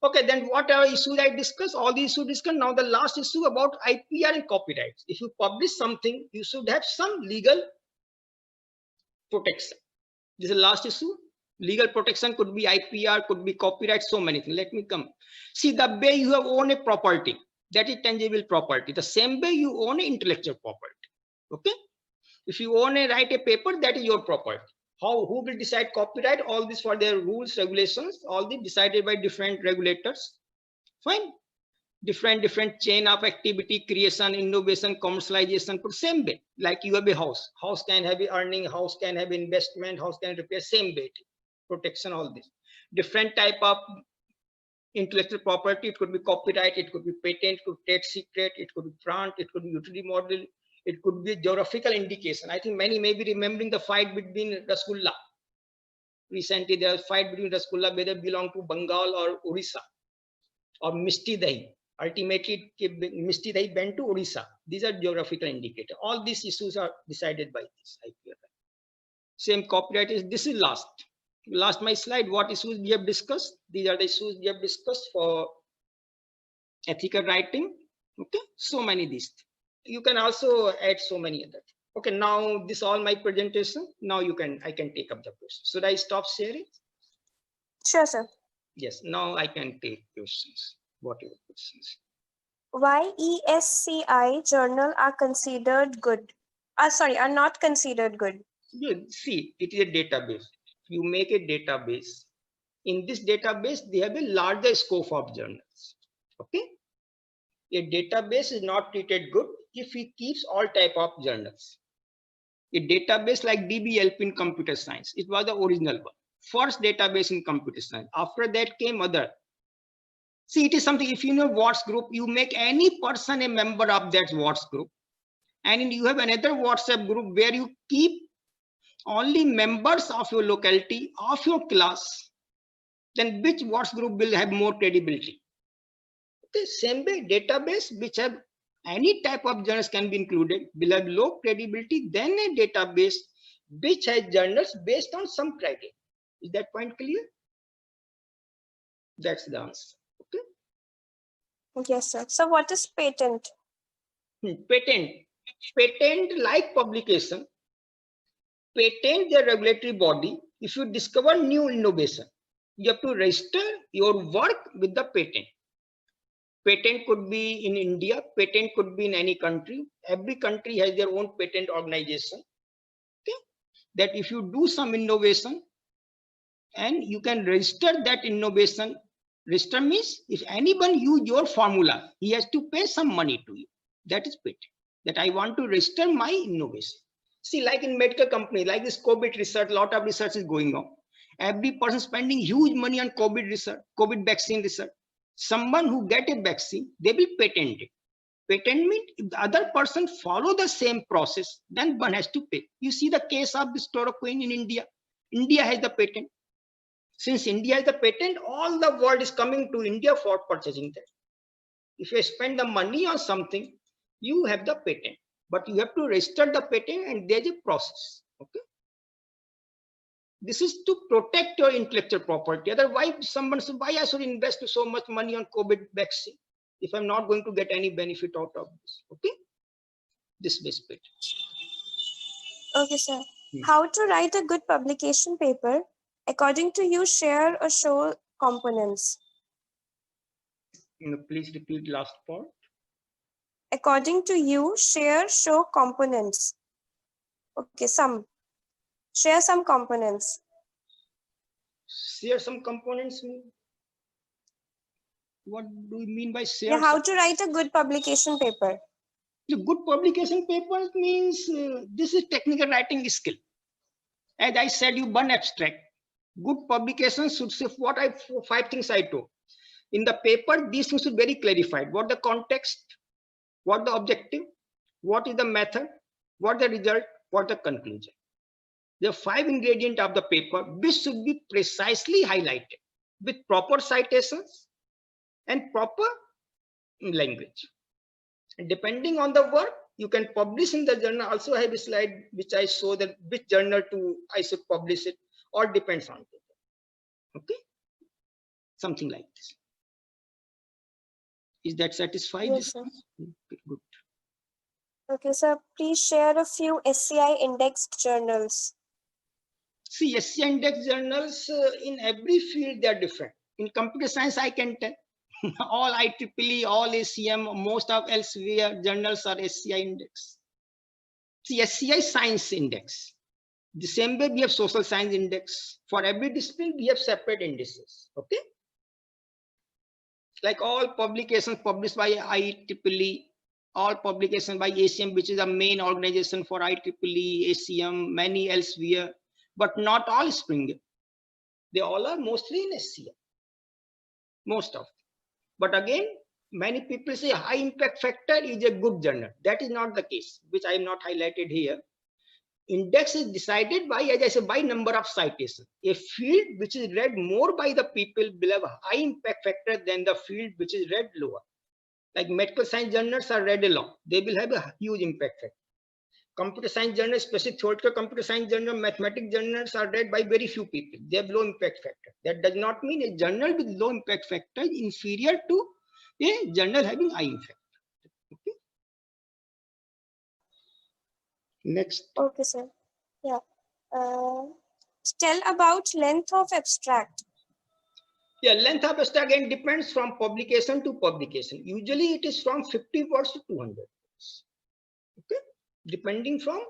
Okay, then whatever issues I discuss, all the issues discussed. Now the last issue about IPR and copyrights. If you publish something, you should have some legal protection. This is the last issue. Legal protection could be IPR, could be copyright, so many things. Let me come. See, the way you have owned a property, that is tangible property. The same way you own intellectual property. Okay. If you write a paper, that is your property. Who will decide copyright? All this for their rules, regulations, all this decided by different regulators. Fine. Different chain of activity, creation, innovation, commercialization, but same way. Like you have a house. House can have a earning, house can have investment, house can repair, same way. Protection, all this. Different type of intellectual property. It could be copyright, it could be patent, it could be trade secret, it could be brand, it could be utility model. It could be geographical indication. I think many may be remembering the fight between Rasgulla. Recently, there was a fight between Rasgulla, whether it belong to Bengal or Orissa, or Misti Dahi. Ultimately, Misti Dahi went to Orissa. These are geographical indicators. All these issues are decided by this IPR. Same copyright is, this is last my slide. What issues we have discussed? These are the issues we have discussed for ethical writing. Okay, so many these. You can also add so many other. Okay, now this all my presentation. Now I can take up the question. Should I stop sharing? Sure, sir. Yes, now I can take questions. What are your questions? Why ESCI journal are considered good? Are not considered good. See, it is a database. You make a database. In this database, they have a larger scope of journals. Okay. A database is not treated good if it keeps all type of journals. A database like DBLP in computer science, it was the original one. First database in computer science. After that came other. See, it is something, if you know WhatsApp group, you make any person a member of that WhatsApp group. And you have another WhatsApp group where you keep only members of your locality, of your class. Then which WhatsApp group will have more credibility? Okay, same way, database which have any type of journals can be included, will have low credibility than a database which has journals based on some criteria. Is that point clear? That's the answer. Okay. Yes, sir. So what is patent? Patent. Patent, like publication, patent the regulatory body. If you discover new innovation, you have to register your work with the patent. Patent could be in India, patent could be in any country. Every country has their own patent organization. Okay? That if you do some innovation and you can register that innovation, register means if anyone use your formula, he has to pay some money to you. That is patent. That I want to register my innovation. See, like in medical company, like this COVID research, a lot of research is going on. Every person spending huge money on COVID research, COVID vaccine research. Someone who get a vaccine, they will patent it. Patent means if the other person follow the same process, then one has to pay. You see the case of this chloroquine in India. India has the patent. Since India has the patent, all the world is coming to India for purchasing that. If you spend the money on something, you have the patent, but you have to register the patent and there's a process. Okay. This is to protect your intellectual property. Otherwise, someone says, why I should invest so much money on COVID vaccine if I'm not going to get any benefit out of this? Okay. This base patent. Okay, sir. How to write a good publication paper? According to you, share or show components. Please repeat last part. According to you, share, show components. Okay, share some components. Share some components. What do you mean by share? Yeah, how to write a good publication paper? The good publication paper means this is technical writing skill. As I said, you one abstract. Good publication should say what five things I told. In the paper, these things should be very clarified. What the context, what the objective, what is the method, what the result, what the conclusion. The 5 ingredients of the paper, which should be precisely highlighted with proper citations and proper language. And depending on the work, you can publish in the journal. Also, I have a slide which I show that which journal I should publish it, or depends on it. Okay, something like this. Is that satisfied? Yes, sir. Okay, good. Okay, sir. Please share a few SCI indexed journals. See, SCI index journals in every field they are different. In computer science, I can tell all IEEE, all ACM, most of elsewhere journals are SCI index. See, SCI science index. The same way we have social science index. For every discipline, we have separate indices. Okay. Like all publications published by IEEE, all publications by ACM, which is the main organization for IEEE, ACM, many elsewhere, but not all Springer. They all are mostly in SCI. Most of them. But again, many people say high impact factor is a good journal. That is not the case, which I have not highlighted here. Index is decided by, as I said, by number of citations. A field which is read more by the people will have a high impact factor than the field which is read lower. Like medical science journals are read a lot. They will have a huge impact factor. Computer science journals, especially theoretical computer science journal, mathematics journals are read by very few people. They have low impact factor. That does not mean a journal with low impact factor is inferior to a journal having high impact. Okay. Next. Okay, sir. Yeah. Tell about length of abstract. Yeah, length of abstract again depends from publication to publication. Usually it is from 50 words to 200 words. Okay. Depending from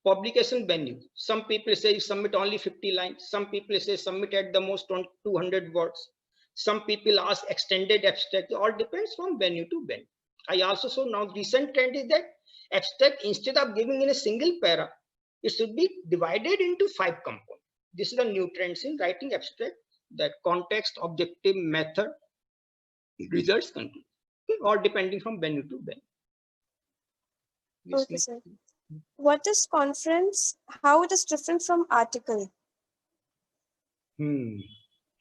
publication venue. Some people say submit only 50 lines. Some people say submit at the most on 200 words. Some people ask extended abstract. It all depends from venue to venue. I also saw now recent trend is that abstract, instead of giving in a single para, it should be divided into 5 components. This is the new trends in writing abstract, that context, objective, method, results, conclusion. Okay, all depending from venue to venue. Okay, sir. What is conference? How it is different from article?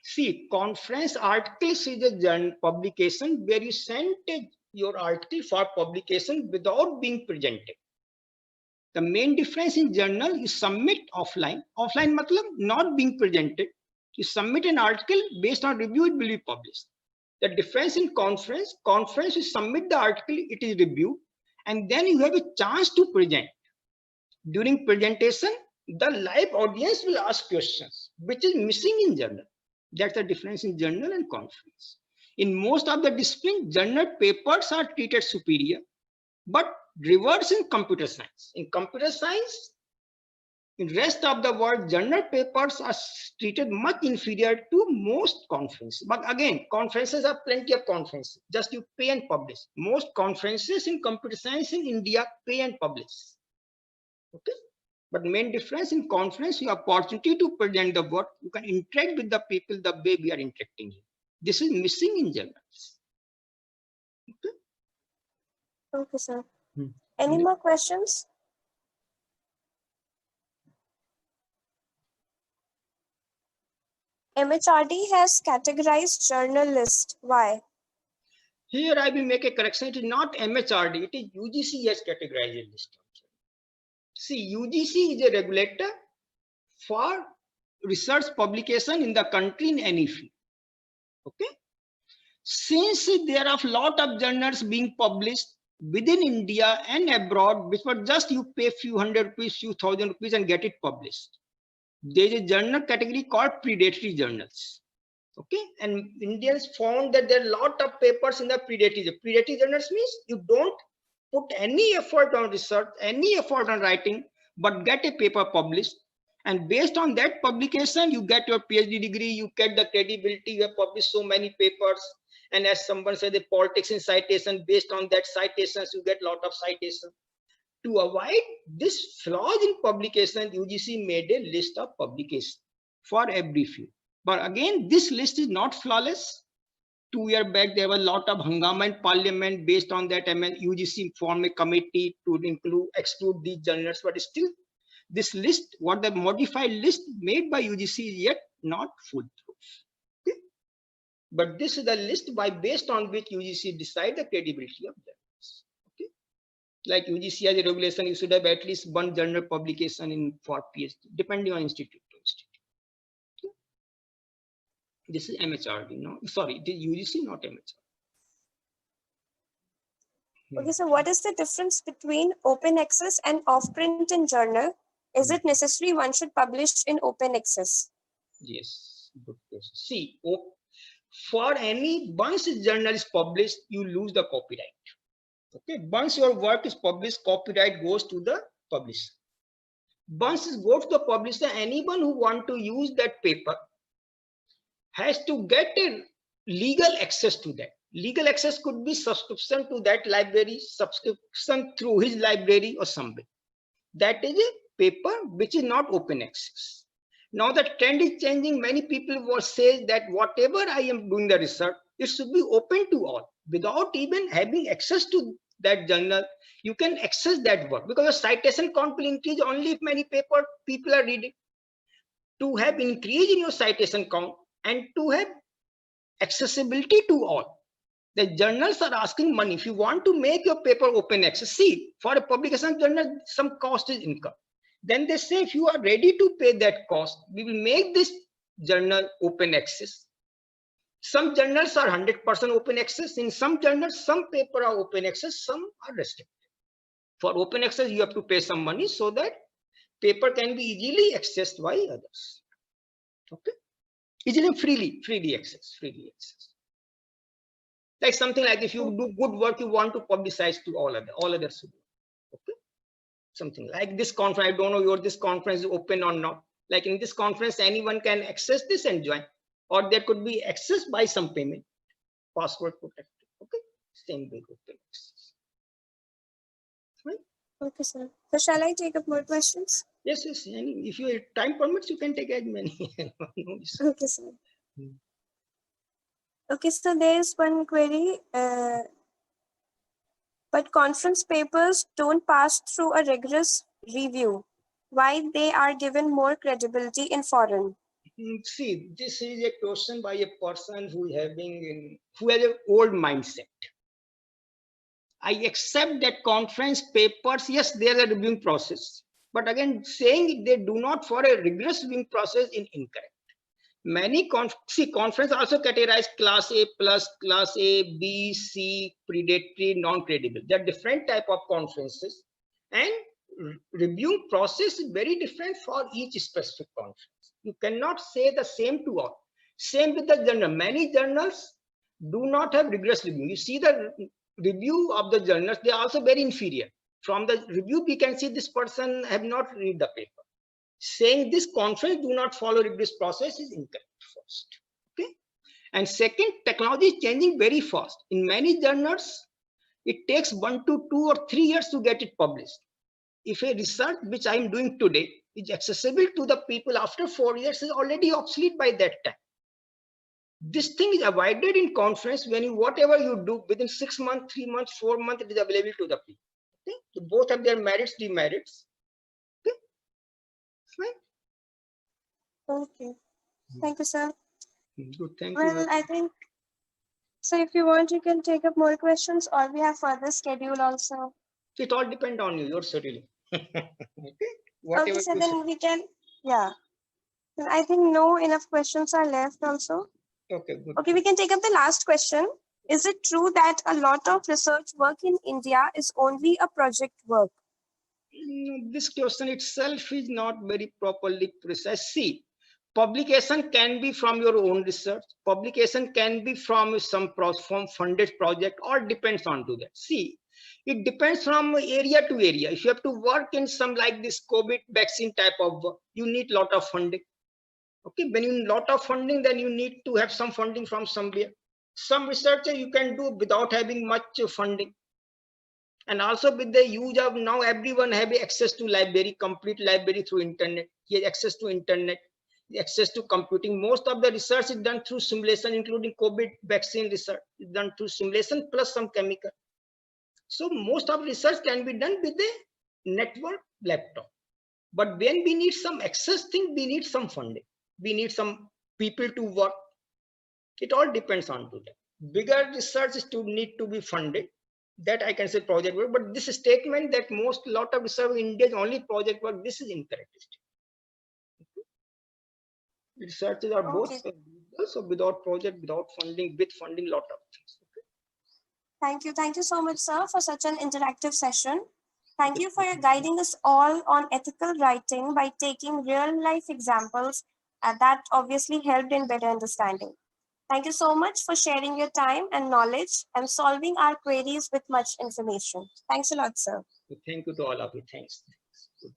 See, conference articles is a journal publication where you send your article for publication without being presented. The main difference in journal, you submit offline. Offline matlab not being presented. You submit an article based on review, it will be published. The difference in conference, you submit the article, it is reviewed, and then you have a chance to present. During presentation, the live audience will ask questions, which is missing in journal. That's the difference in journal and conference. In most of the disciplines, journal papers are treated superior, but reverse in computer science. In computer science, in rest of the world, journal papers are treated much inferior to most conferences. But again, conferences are plenty of conferences. Just you pay and publish. Most conferences in computer science in India pay and publish. Okay. But main difference in conference, you have opportunity to present the work. You can interact with the people the way we are interacting here. This is missing in journals. Okay. Okay, sir. Any more questions? MHRD has categorized journal list. Why? Here I will make a correction. It is not MHRD, it is UGC has categorized a list. See, UGC is a regulator for research publication in the country in any field. Okay. Since there are a lot of journals being published within India and abroad, which were just you pay few hundred rupees, few thousand rupees and get it published. There is a journal category called predatory journals. Okay, and Indians found that there are a lot of papers in the predatory. Predatory journals means you don't put any effort on research, any effort on writing, but get a paper published. And based on that publication, you get your PhD degree, you get the credibility, you have published so many papers. And as someone said, the politics in citation, based on that citations, you get a lot of citations. To avoid this flaws in publication, UGC made a list of publications for every field. But again, this list is not flawless. 2 years back, there was a lot of hangama in parliament. Based on that, UGC formed a committee to exclude these journals. But still, this list, what the modified list made by UGC is yet not foolproof. Okay? But this is the list based on which UGC decide the credibility of journals. Okay? Like UGC has a regulation, you should have at least one journal publication for PhD, depending on institute to institute. Okay? This is MHRD, no? Sorry, it is UGC, not MHRD. Okay, so what is the difference between open access and off-print in journal? Is it necessary one should publish in open access? Yes, good question. See, for once a journal is published, you lose the copyright. Okay, once your work is published, copyright goes to the publisher. Once it goes to the publisher, anyone who wants to use that paper has to get a legal access to that. Legal access could be subscription to that library, subscription through his library or somewhere. That is a paper which is not open access. Now the trend is changing. Many people will say that whatever I am doing the research, it should be open to all. Without even having access to that journal, you can access that work, because the citation count will increase only if many people are reading. To have increase in your citation count and to have accessibility to all, the journals are asking money. If you want to make your paper open access, see, for a publication journal, some cost is incurred. Then they say, if you are ready to pay that cost, we will make this journal open access. Some journals are 100% open access. In some journals, some paper are open access, some are restricted. For open access, you have to pay some money so that paper can be easily accessed by others. Okay, easily, freely access. Like something like if you do good work, you want to publicize to all others. Okay, something like this conference. I don't know this conference is open or not. Like in this conference, anyone can access this and join, or there could be access by some payment, password protected. Okay, same way open access. Right? Okay, sir. So shall I take up more questions? Yes. If your time permits, you can take as many. Okay, sir. Okay, so there is one query. But conference papers don't pass through a rigorous review. Why they are given more credibility in foreign? See, this is a question by a person who has an old mindset. I accept that conference papers, yes, there is a reviewing process. But again, saying they do not follow a rigorous reviewing process is incorrect. Many conference also categorize class A plus, class A, B, C, predatory, non-credible. There are different type of conferences, and reviewing process is very different for each specific conference. You cannot say the same to all. Same with the journal. Many journals do not have rigorous review. You see the review of the journals, they are also very inferior. From the review, we can see this person have not read the paper. Saying this conference do not follow rigorous process is incorrect first. Okay. And second, technology is changing very fast. In many journals, it takes 1 to 2 or 3 years to get it published. If a research which I am doing today is accessible to the people after 4 years, is already obsolete by that time. This thing is avoided in conference when you, whatever you do within 6 months, 3 months, 4 months, it is available to the people. Okay? So both have their merits, demerits. Okay. Fine. Okay. Thank you, sir. Good. Thank Well, you. I think, so if you want, you can take up more questions, or we have further schedule also. It all depends on you, yours certainly. Okay. Whatever Okay, so you then we can, yeah. Then I think no enough questions are left also. say. Okay, good. Okay, we can take up the last question. Is it true that a lot of research work in India is only a project work? This question itself is not very properly precise. See, publication can be from your own research. Publication can be from some funded project, or depends on to that. See, it depends from area to area. If you have to work in some like this COVID vaccine type of work, you need lot of funding. Okay, when you need lot of funding, then you need to have some funding from somewhere. Some research you can do without having much funding. And also with the use of now everyone have access to library, complete library through internet. He has access to internet, access to computing. Most of the research is done through simulation, including COVID vaccine research is done through simulation plus some chemical. So most of research can be done with the network laptop. But when we need some access thing, we need some funding. We need some people to work. It all depends on to that. Bigger research is to need to be funded. That I can say project work, but this statement that lot of research in India is only project work, this is incorrect. Researches are both Okay. so without project, without funding, with funding, lot of things. Okay. Thank you so much, sir, for such an interactive session. Thank you for guiding us all on ethical writing by taking real life examples, and that obviously helped in better understanding. Thank you so much for sharing your time and knowledge and solving our queries with much information. Thanks a lot, sir. Thank you to all of you. Thanks. Good.